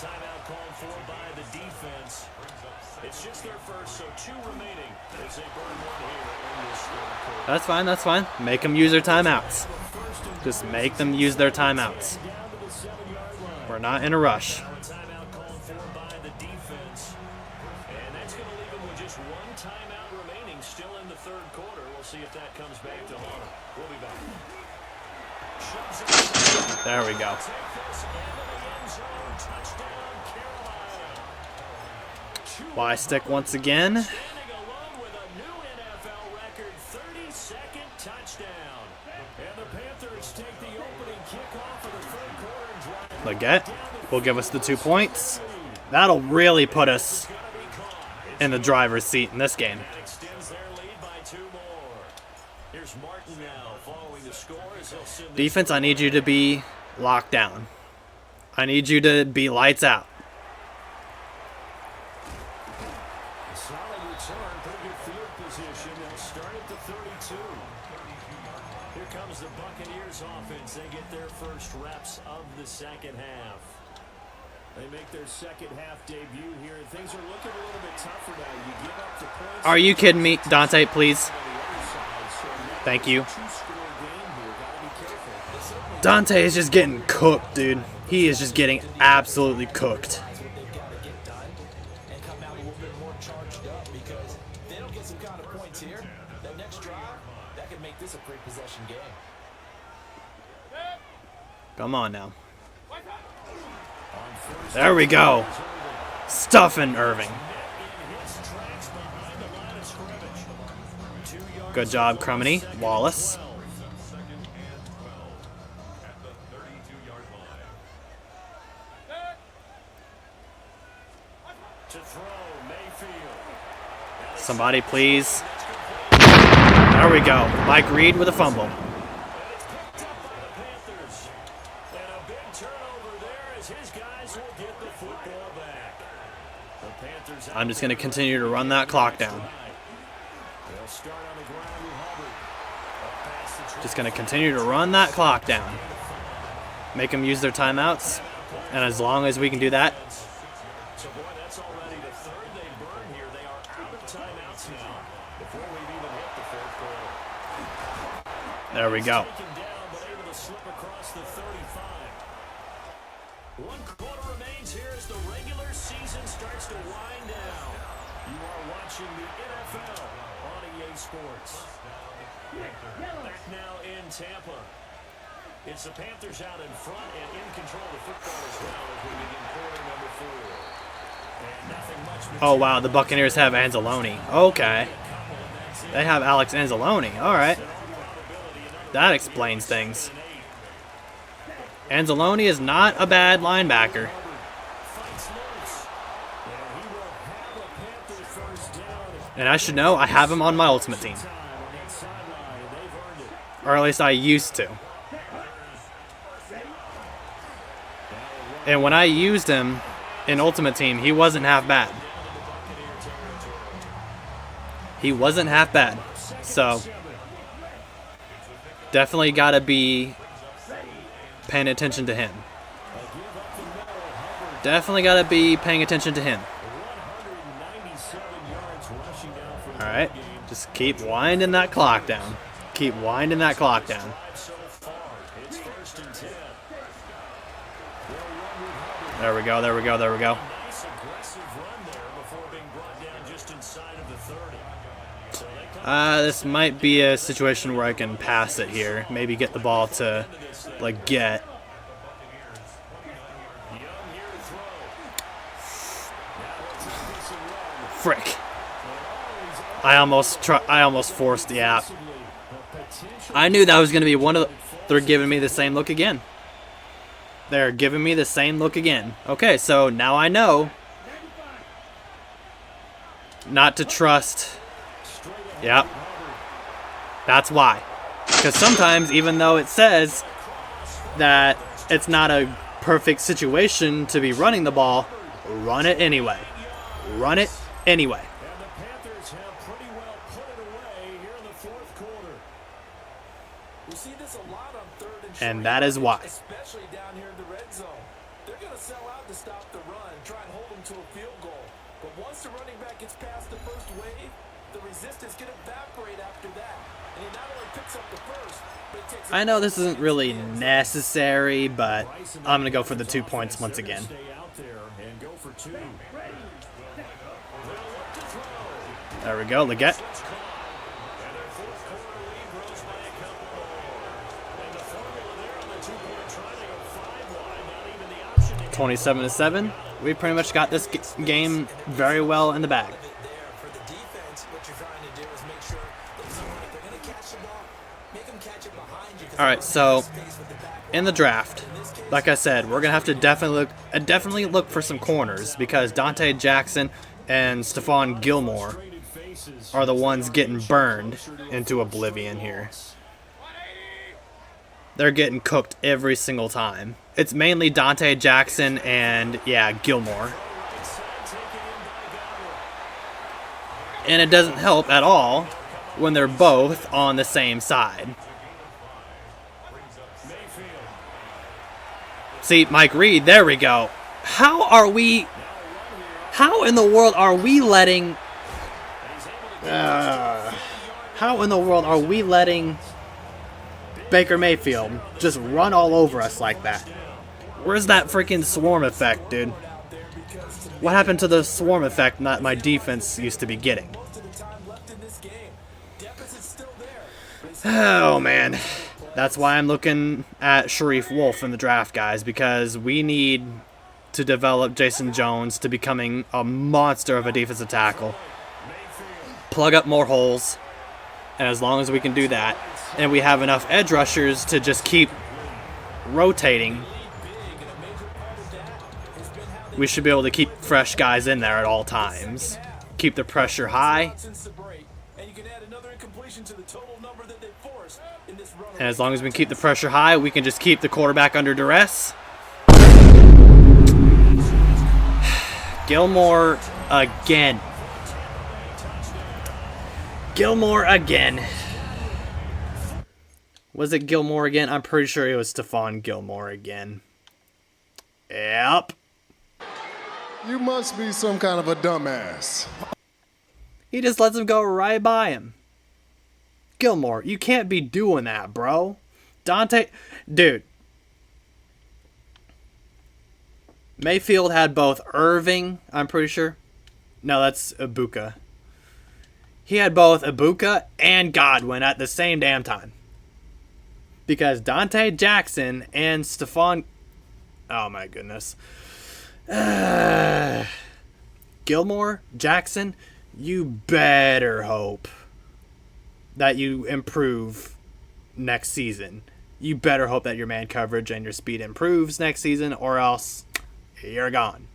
That's fine, that's fine. Make them use their timeouts. Just make them use their timeouts. We're not in a rush. Timeout called for by the defense. And that's going to leave them with just one timeout remaining still in the third quarter. We'll see if that comes back to haunt them. We'll be back. There we go. Y stick once again. Standing alone with a new NFL record 32nd touchdown. And the Panthers take the opening kickoff of the third quarter and drive. Leggett will give us the 2 points. That'll really put us in the driver's seat in this game. That extends their lead by 2 more. Here's Martin now following the score as he'll send the Defense, I need you to be locked down. I need you to be lights out. solid return, pretty good field position. They'll start at the 32. Here comes the Buccaneers offense. They get their first reps of the second half. They make their second half debut here. Things are looking a little bit tougher now. You give up the points. Are you kidding me? Dante, please. Thank you. Dante is just getting cooked, dude. He is just getting absolutely cooked. That's what they've got to get done and come out a little bit more charged up, because if they don't get some kind of points here, that next drive, that could make this a pre-possession game. Come on now. There we go. Stuffing Irving. Good job, Crumeny. Wallace. Somebody, please. There we go. Mike Reed with a fumble. I'm just going to continue to run that clock down. Just going to continue to run that clock down. Make them use their timeouts. And as long as we can do that. So, boy, that's already the third they burn here. They are out of timeouts now before we've even hit the fourth quarter. There we go. Taken down, but able to slip across the 35. 1 quarter remains here as the regular season starts to wind down. You are watching the NFL on EA Sports. Back now in Tampa. It's the Panthers out in front and in control of the football as well as we begin quarter number 4. And nothing much. Oh, wow. The Buccaneers have Anzalone. Okay. They have Alex Anzalone. All right. That explains things. Anzalone is not a bad linebacker. And I should know, I have him on my ultimate team. Or at least I used to. And when I used him in Ultimate Team, he wasn't half bad. He wasn't half bad. So, definitely got to be paying attention to him. Definitely got to be paying attention to him. Alright, just keep winding that clock down. Keep winding that clock down. There we go, there we go, there we go. This might be a situation where I can pass it here. Maybe get the ball to, like, get. Frick. I almost forced the app. I knew that was going to be one of the... They're giving me the same look again. They're giving me the same look again. Okay, so now I know not to trust. Yep. That's why. Because sometimes, even though it says that it's not a perfect situation to be running the ball, run it anyway. Run it anyway. And the Panthers have pretty well put it away here in the fourth quarter. We see this a lot on third and short, And that is why. especially down here in the red zone. They're going to sell out to stop the run, try and hold them to a field goal. But once the running back gets past the first wave, the resistance can evaporate after that. And he not only picks up the first, but he takes I know this isn't really necessary, but I'm going to go for the 2 points once again. Stay out there and go for 2. There we go, Leggett. 27-7. We pretty much got this game very well in the bag. For the defense, what you're trying to do is make sure that if they're going to catch the ball, make them catch it behind you. All right, so in the draft, like I said, we're gonna have to definitely look for some corners because Dante Jackson and Stephon Gilmore are the ones getting burned into oblivion here. They're getting cooked every single time. It's mainly Dante Jackson and, yeah, Gilmore. And it doesn't help at all when they're both on the same side. See, Mike Reed, there we go. How in the world are we letting Baker Mayfield just run all over us like that? Where's that freaking swarm effect, dude? What happened to the swarm effect that my defense used to be getting? Oh, man. That's why I'm looking at Sharif Wolf in the draft, guys, because we need to develop Jason Jones to becoming a monster of a defensive tackle. Plug up more holes, and as long as we can do that, and we have enough edge rushers to just keep rotating, we should be able to keep fresh guys in there at all times. Keep the pressure high. And as long as we can keep the pressure high, we can just keep the quarterback under duress. Gilmore again. Gilmore again. Was it Gilmore again? I'm pretty sure it was Stephon Gilmore again. Yep. You must be some kind of a dumbass. He just lets him go right by him. Gilmore, you can't be doing that, bro. Dante, dude. Mayfield had both Irving, I'm pretty sure. No, that's Ibuka. He had both Ibuka and Godwin at the same damn time. Because Dante Jackson and Stephon... Oh my goodness. Gilmore, Jackson, you better hope that you improve next season. You better hope that your man coverage and your speed improves next season, or else you're gone.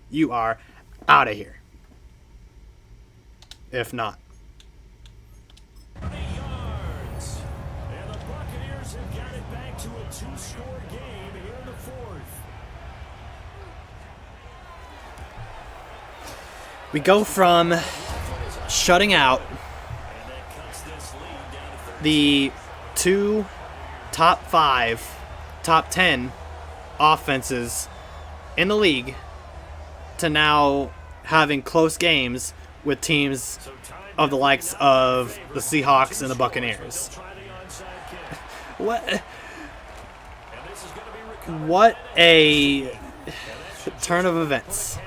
You are out of here. If not. And the Buccaneers have got it back to a 2-score game here in the 4th. We go from shutting out the 2 top 5, top 10 offenses in the league to now having close games with teams of the likes of the Seahawks and the Buccaneers. What a turn of events.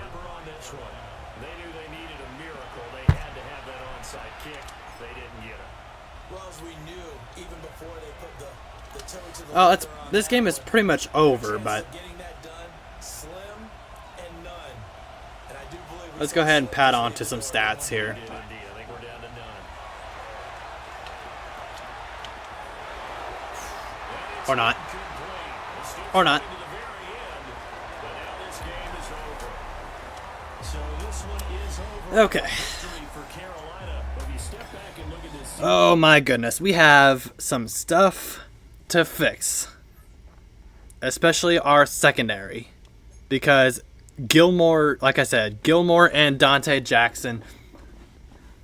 Oh, this game is pretty much over, but let's go ahead and pad on to some stats here. Or not. Or not. Okay. Oh my goodness. We have some stuff to fix. Especially our secondary. Because Gilmore, like I said, Gilmore and Dante Jackson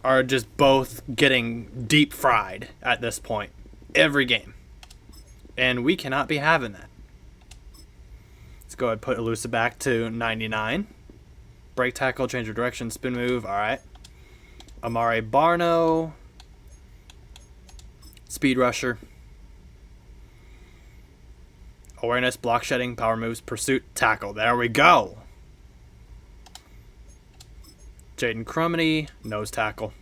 are just both getting deep fried at this point. Every game. And we cannot be having that. Let's go ahead and put Elusa back to 99. Break tackle, change of direction, spin move. Alright. Amare Barno. Speed rusher. Awareness, block shedding, power moves, pursuit, tackle. There we go. Jaden Crumity, nose tackle.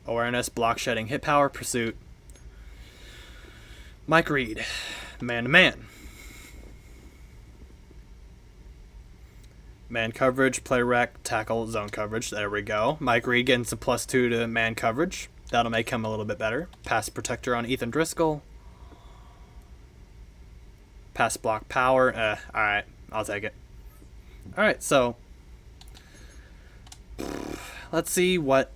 Awareness, block shedding, hit power, pursuit. Mike Reed, man to man. Man coverage, play rec, tackle, zone coverage. There we go. Mike Reed getting some +2 to man coverage. That'll make him a little bit better. Pass protector on Ethan Driscoll. Pass block power. Alright, I'll take it. Alright, so let's see what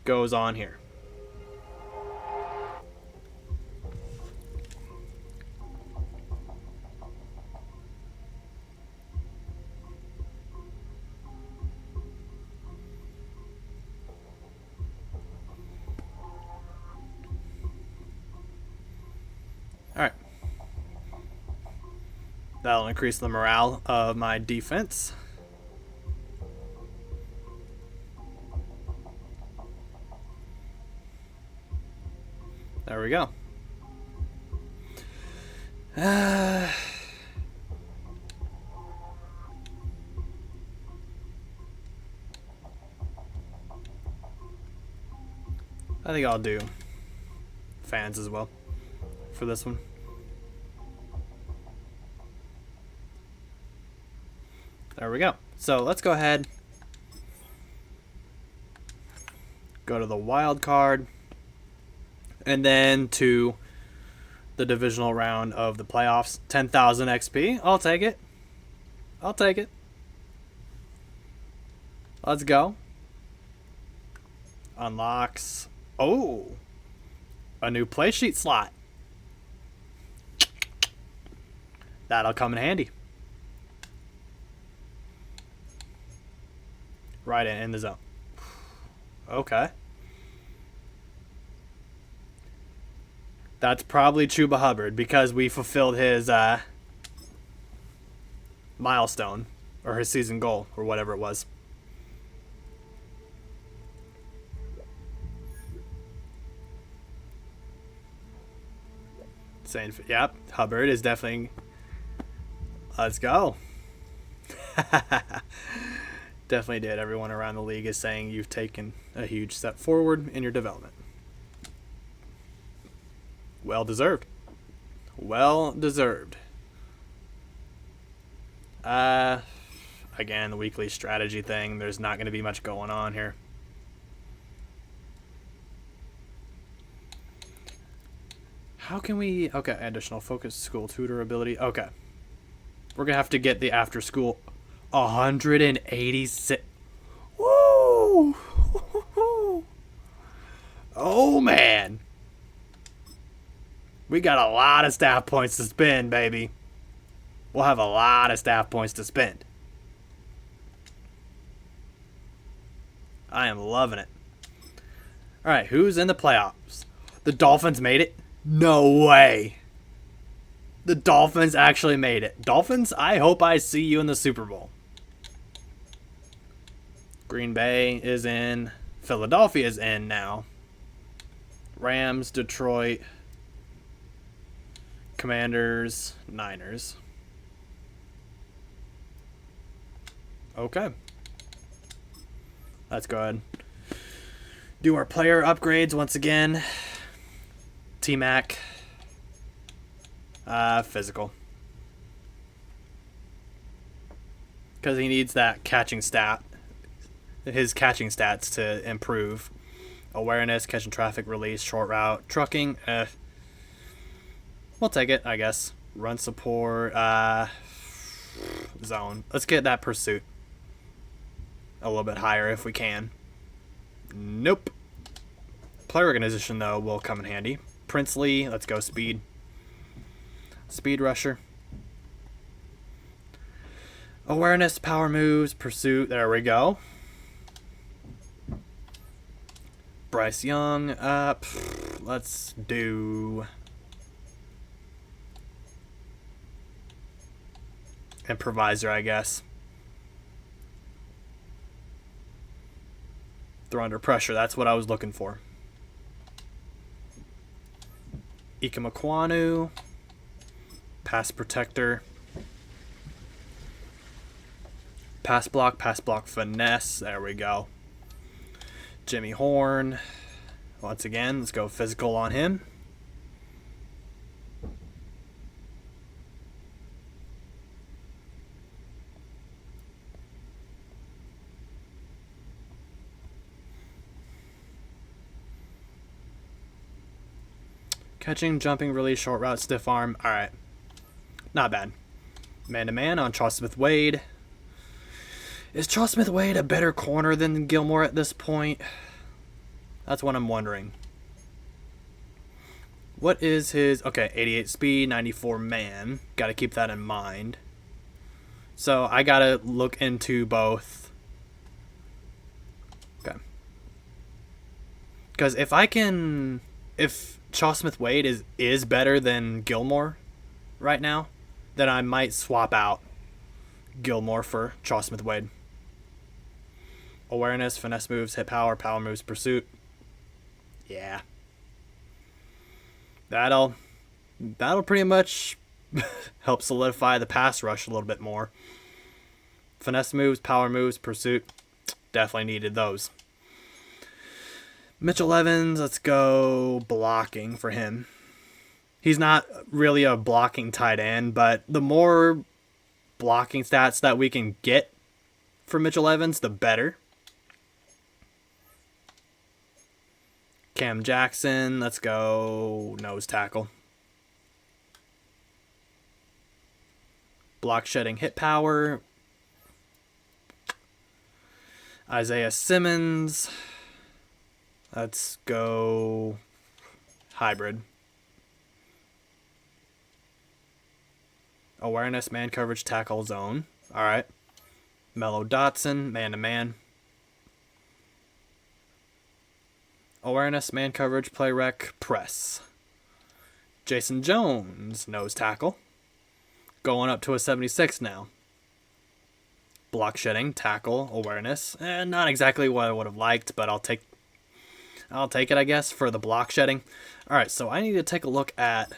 goes on here. Alright. That'll increase the morale of my defense. There we go. I think I'll do fans as well for this one. There we go. So let's go ahead. Go to the wild card. And then to the divisional round of the playoffs. 10,000 XP. I'll take it. I'll take it. Let's go. Unlocks. Oh. A new play sheet slot. That'll come in handy. Right in the zone. Okay. That's probably Chuba Hubbard because we fulfilled his milestone or his season goal or whatever it was. Saying, yep, Hubbard is definitely. Let's go. Definitely did. Everyone around the league is saying you've taken a huge step forward in your development. Well deserved. Well deserved. Again, the weekly strategy thing. There's not going to be much going on here. How can we... Okay, additional focus, school tutor ability. Okay. We're going to have to get the after school 186. Woo! Oh, man. We got a lot of staff points to spend, baby. We'll have a lot of staff points to spend. I am loving it. All right, who's in the playoffs? The Dolphins made it? No way. The Dolphins actually made it. Dolphins, I hope I see you in the Super Bowl. Green Bay is in. Philadelphia is in now. Rams, Detroit, Commanders, Niners. Okay. Let's go ahead. Do our player upgrades once again. T-Mac. Physical. Because he needs that catching stat. His catching stats to improve. Awareness, catching traffic, release, short route, trucking. We'll take it, I guess. Run support. Zone. Let's get that pursuit a little bit higher if we can. Nope. Player organization, though, will come in handy. Princely, let's go speed. Speed rusher. Awareness, power moves, pursuit. There we go. Bryce Young. Let's do improviser, I guess. Throw under pressure. That's what I was looking for. Ikemakwanu. Pass protector. Pass block, finesse. There we go. Jimmy Horn. Once again, let's go physical on him. Catching, jumping, release, short route, stiff arm. Alright. Not bad. Man-to-man on Charles Smith-Wade. Is Charles Smith-Wade a better corner than Gilmore at this point? That's what I'm wondering. What is his... Okay, 88 speed, 94 man. Got to keep that in mind. So I got to look into both. Okay. Because if I can... If Charles Smith-Wade is better than Gilmore right now, then I might swap out Gilmore for Charles Smith-Wade. Awareness, finesse moves, hit power, power moves, pursuit. Yeah. That'll pretty much help solidify the pass rush a little bit more. Finesse moves, power moves, pursuit. Definitely needed those. Mitchell Evans, let's go blocking for him. He's not really a blocking tight end, but the more blocking stats that we can get for Mitchell Evans, the better. Cam Jackson, let's go nose tackle. Block shedding, hit power. Isaiah Simmons, let's go hybrid. Awareness, man coverage, tackle zone. All right. Mello Dotson, man-to-man. Awareness, man coverage, play rec, press. Jason Jones, nose tackle. Going up to a 76 now. Block shedding, tackle, awareness. And not exactly what I would have liked, but I'll take it, I guess, for the block shedding. All right, so I need to take a look at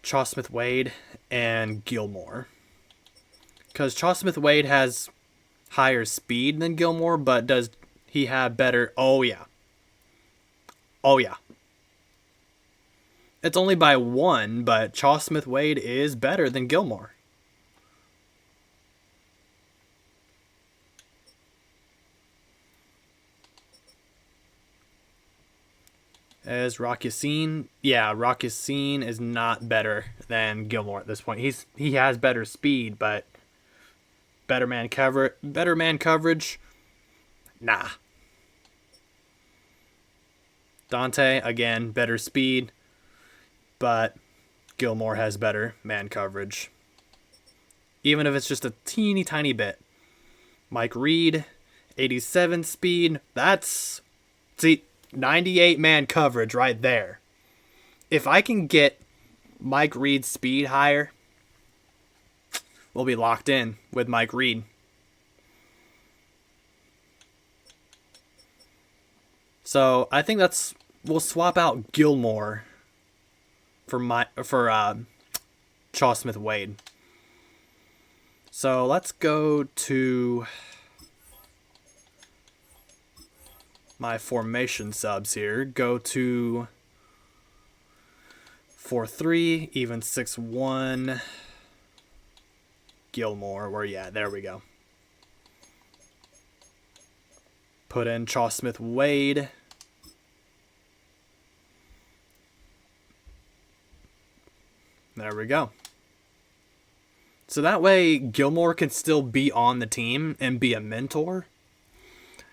Charles Smith-Wade and Gilmore. Because Charles Smith-Wade has higher speed than Gilmore, but does he have better... Oh, yeah. Oh, yeah. It's only by 1, but Charles Smith-Wade is better than Gilmore. As Rock Yassin, yeah, Rock Yassin is not better than Gilmore at this point. He has better speed, but better man coverage, nah. Dante, again, better speed, but Gilmore has better man coverage, even if it's just a teeny tiny bit. Mike Reed, 87 speed. That's 98 man coverage right there. If I can get Mike Reed's speed higher, we'll be locked in with Mike Reed. So I think we'll swap out Gilmore for Charles Smith-Wade. So let's go to my formation subs here. Go to 4-3, even 6-1. Gilmore, where you at? There we go. Put in Charles Smith-Wade. There we go. So that way Gilmore can still be on the team and be a mentor.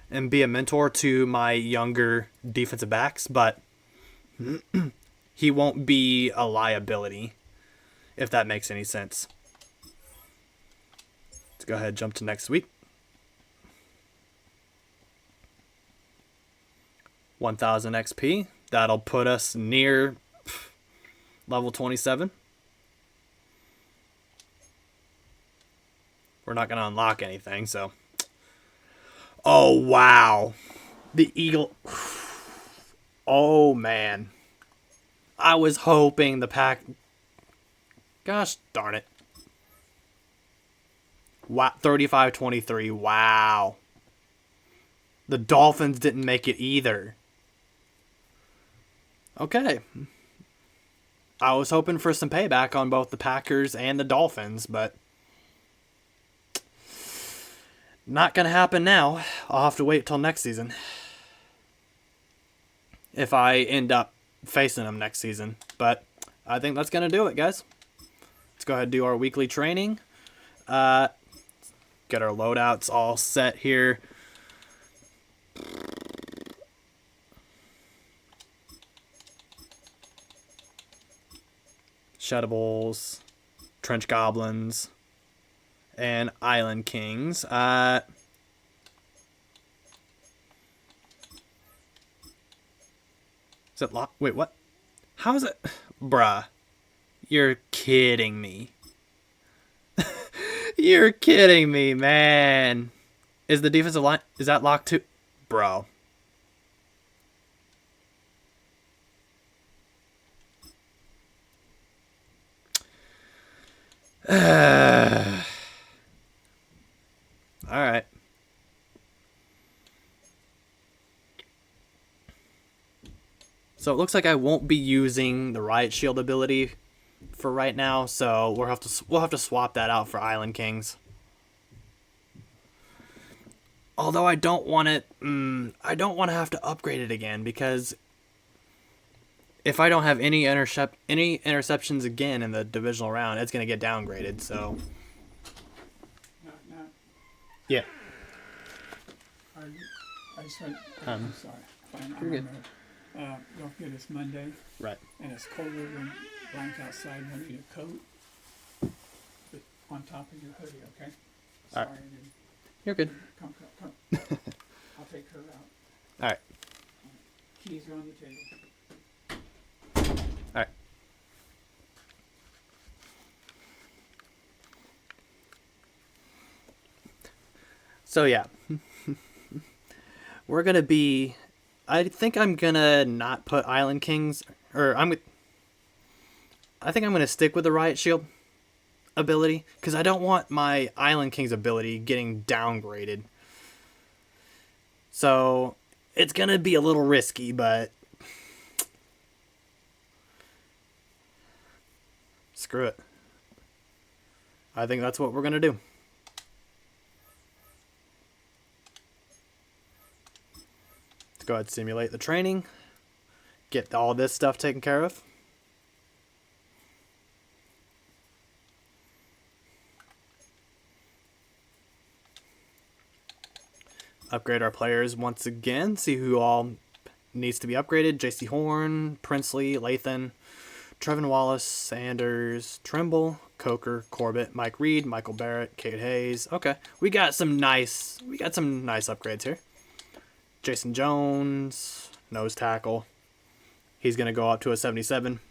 And be a mentor to my younger defensive backs, but he won't be a liability, if that makes any sense. Let's go ahead and jump to next week. 1000 XP. That'll put us near level 27. we're not going to unlock anything, so. Oh, wow. The Eagle. Oh, man. I was hoping the pack. Gosh darn it. Wow, 35-23. Wow. The Dolphins didn't make it either. Okay. I was hoping for some payback on both the Packers and the Dolphins, but not going to happen now. I'll have to wait till next season. If I end up facing them next season. But I think that's going to do it, guys. Let's go ahead and do our weekly training. Get our loadouts all set here. Sheddables, Trench Goblins, and Island Kings. Is it locked? Wait, what? How is it? Bruh. You're kidding me. You're kidding me, man. Is the defensive line, is that locked too? Bro. Alright. So it looks like I won't be using the Riot Shield ability for right now, so we'll have to swap that out for Island Kings. Although I don't want it, I don't want to have to upgrade it again, because if I don't have any interceptions again in the divisional round, it's going to get downgraded. So yeah. I just went, I'm sorry. You're good. Don't forget it's Monday. Right. And it's colder than blank outside. You need a coat on top of your hoodie, okay? All Sorry. right. You're good. Come. I'll take her out. All right. Keys are on the table. All right. So yeah, we're gonna be. I think I'm gonna not put Island Kings, or I think I'm gonna stick with the Riot Shield ability, because I don't want my Island Kings ability getting downgraded. So it's gonna be a little risky, but screw it. I think that's what we're gonna do. Let's go ahead and simulate the training. Get all this stuff taken care of. Upgrade our players once again. See who all needs to be upgraded. JC Horn, Princely, Lathan, Trevin Wallace, Sanders, Trimble, Coker, Corbett, Mike Reed, Michael Barrett, Kate Hayes. Okay, we got some nice upgrades here. Jason Jones, nose tackle. He's going to go up to a 77.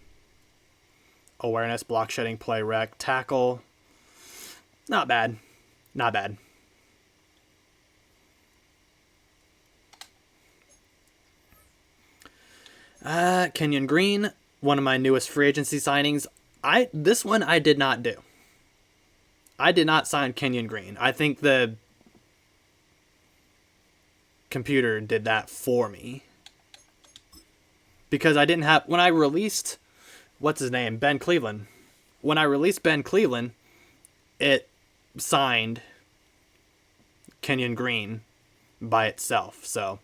Awareness, block shedding, play rec, tackle. Not bad. Not bad. Kenyon Green, one of my newest free agency signings. This one I did not do. I did not sign Kenyon Green. I think the computer did that for me, because I didn't have, when I released Ben Cleveland, when I released Ben Cleveland, it signed Kenyon Green by itself. So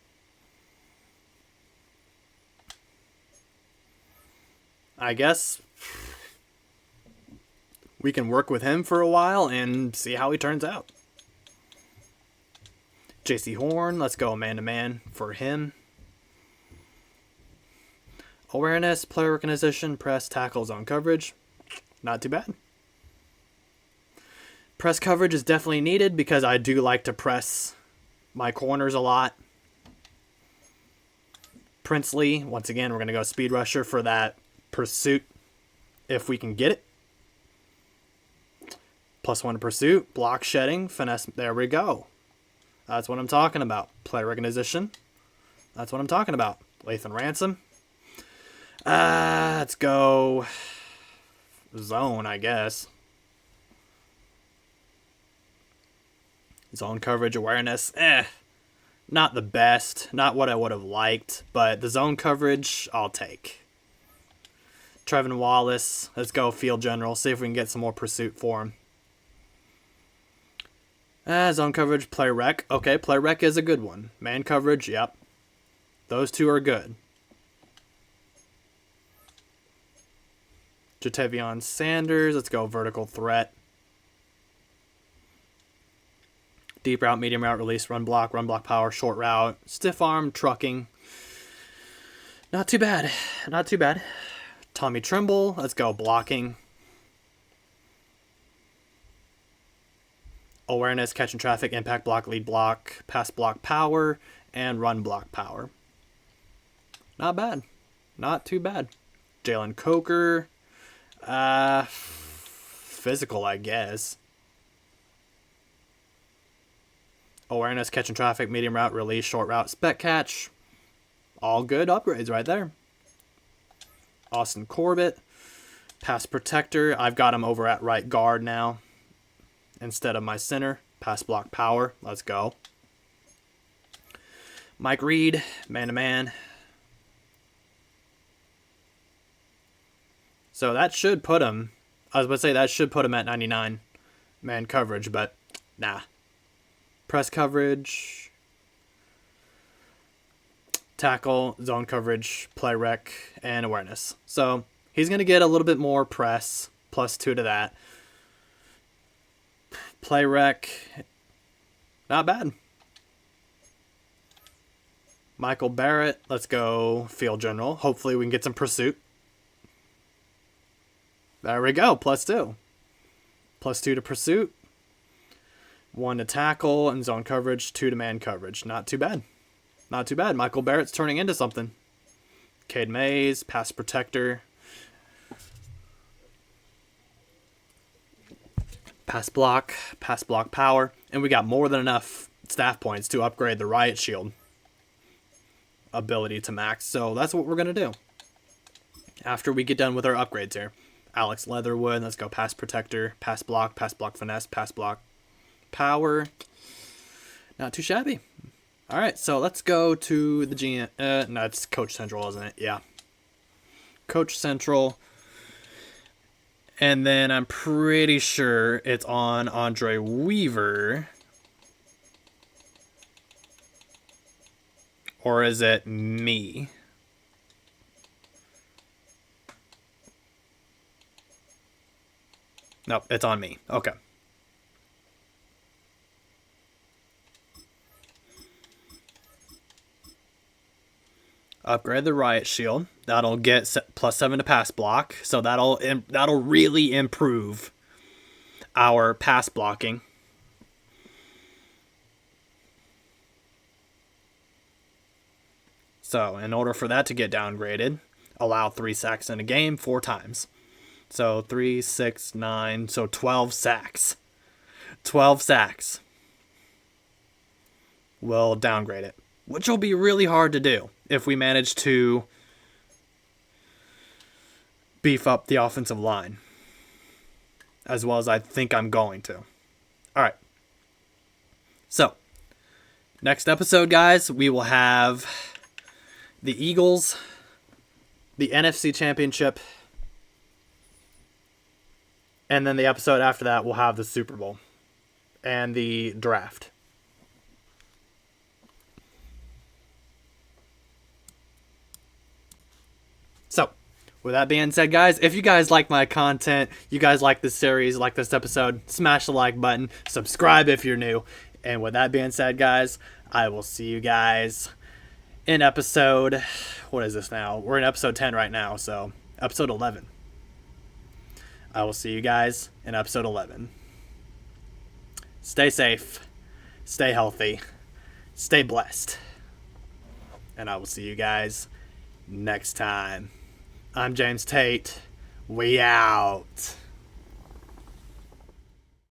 I guess we can work with him for a while and see how he turns out. JC Horn, let's go man-to-man for him. Awareness, player recognition, press, tackle, zone coverage. Not too bad. Press coverage is definitely needed, because I do like to press my corners a lot. Princely, once again, we're going to go speed rusher for that pursuit if we can get it. +1 to pursuit, block shedding, finesse. There we go. That's what I'm talking about. Play recognition. That's what I'm talking about. Lathan Ransom. Let's go zone, I guess. Zone coverage, awareness. Not the best. Not what I would have liked. But the zone coverage, I'll take. Trevin Wallace. Let's go field general. See if we can get some more pursuit for him. Zone coverage, play rec. Okay, play rec is a good one. Man coverage, yep. Those two are good. Jatavion Sanders, let's go vertical threat. Deep route, medium route, release, run block power, short route, stiff arm, trucking. Not too bad. Not too bad. Tommy Trimble, let's go blocking. Awareness, catching traffic, impact block, lead block, pass block power, and run block power. Not bad. Not too bad. Jalen Coker. Physical, I guess. Awareness, catching traffic, medium route, release, short route, spec catch. All good upgrades right there. Austin Corbett. Pass protector. I've got him over at right guard now instead of my center. Pass block power. Let's go. Mike Reed, man-to-man. So that should put him, I was about to say that should put him at 99 man coverage, but nah. Press coverage, tackle, zone coverage, play rec, and awareness. So he's going to get a little bit more press, +2 to that. Play rec, not bad. Michael Barrett, let's go field general. Hopefully we can get some pursuit. There we go, +2. +2 to pursuit. 1 to tackle and zone coverage, 2 to man coverage. Not too bad. Not too bad. Michael Barrett's turning into something. Cade Mays, pass protector. Pass block power. And we got more than enough staff points to upgrade the riot shield ability to max. So that's what we're going to do after we get done with our upgrades here. Alex Leatherwood, let's go pass protector, pass block finesse, pass block power. Not too shabby. All right, so let's go to the GM. No, it's Coach Central, isn't it? Yeah. Coach Central. And then I'm pretty sure it's on Andre Weaver. Or is it me? Nope, it's on me. Okay. Upgrade the riot shield. That'll get +7 to pass block. So that'll really improve our pass blocking. So in order for that to get downgraded, allow 3 sacks in a game 4 times. So 3, 6, 9, so 12 sacks. 12 sacks. We'll downgrade it, which will be really hard to do if we manage to beef up the offensive line, as well as I think I'm going to. All right. So, next episode, guys, we will have the Eagles, the NFC Championship, and then the episode after that we'll have the Super Bowl and the draft. So, with that being said, guys, if you guys like my content, you guys like this series, like this episode, smash the like button, subscribe if you're new. And with that being said, guys, I will see you guys in episode, what is this now? We're in episode 10 right now, so episode 11. I will see you guys in episode 11. Stay safe, stay healthy, stay blessed. And I will see you guys next time. I'm James Tate. We out.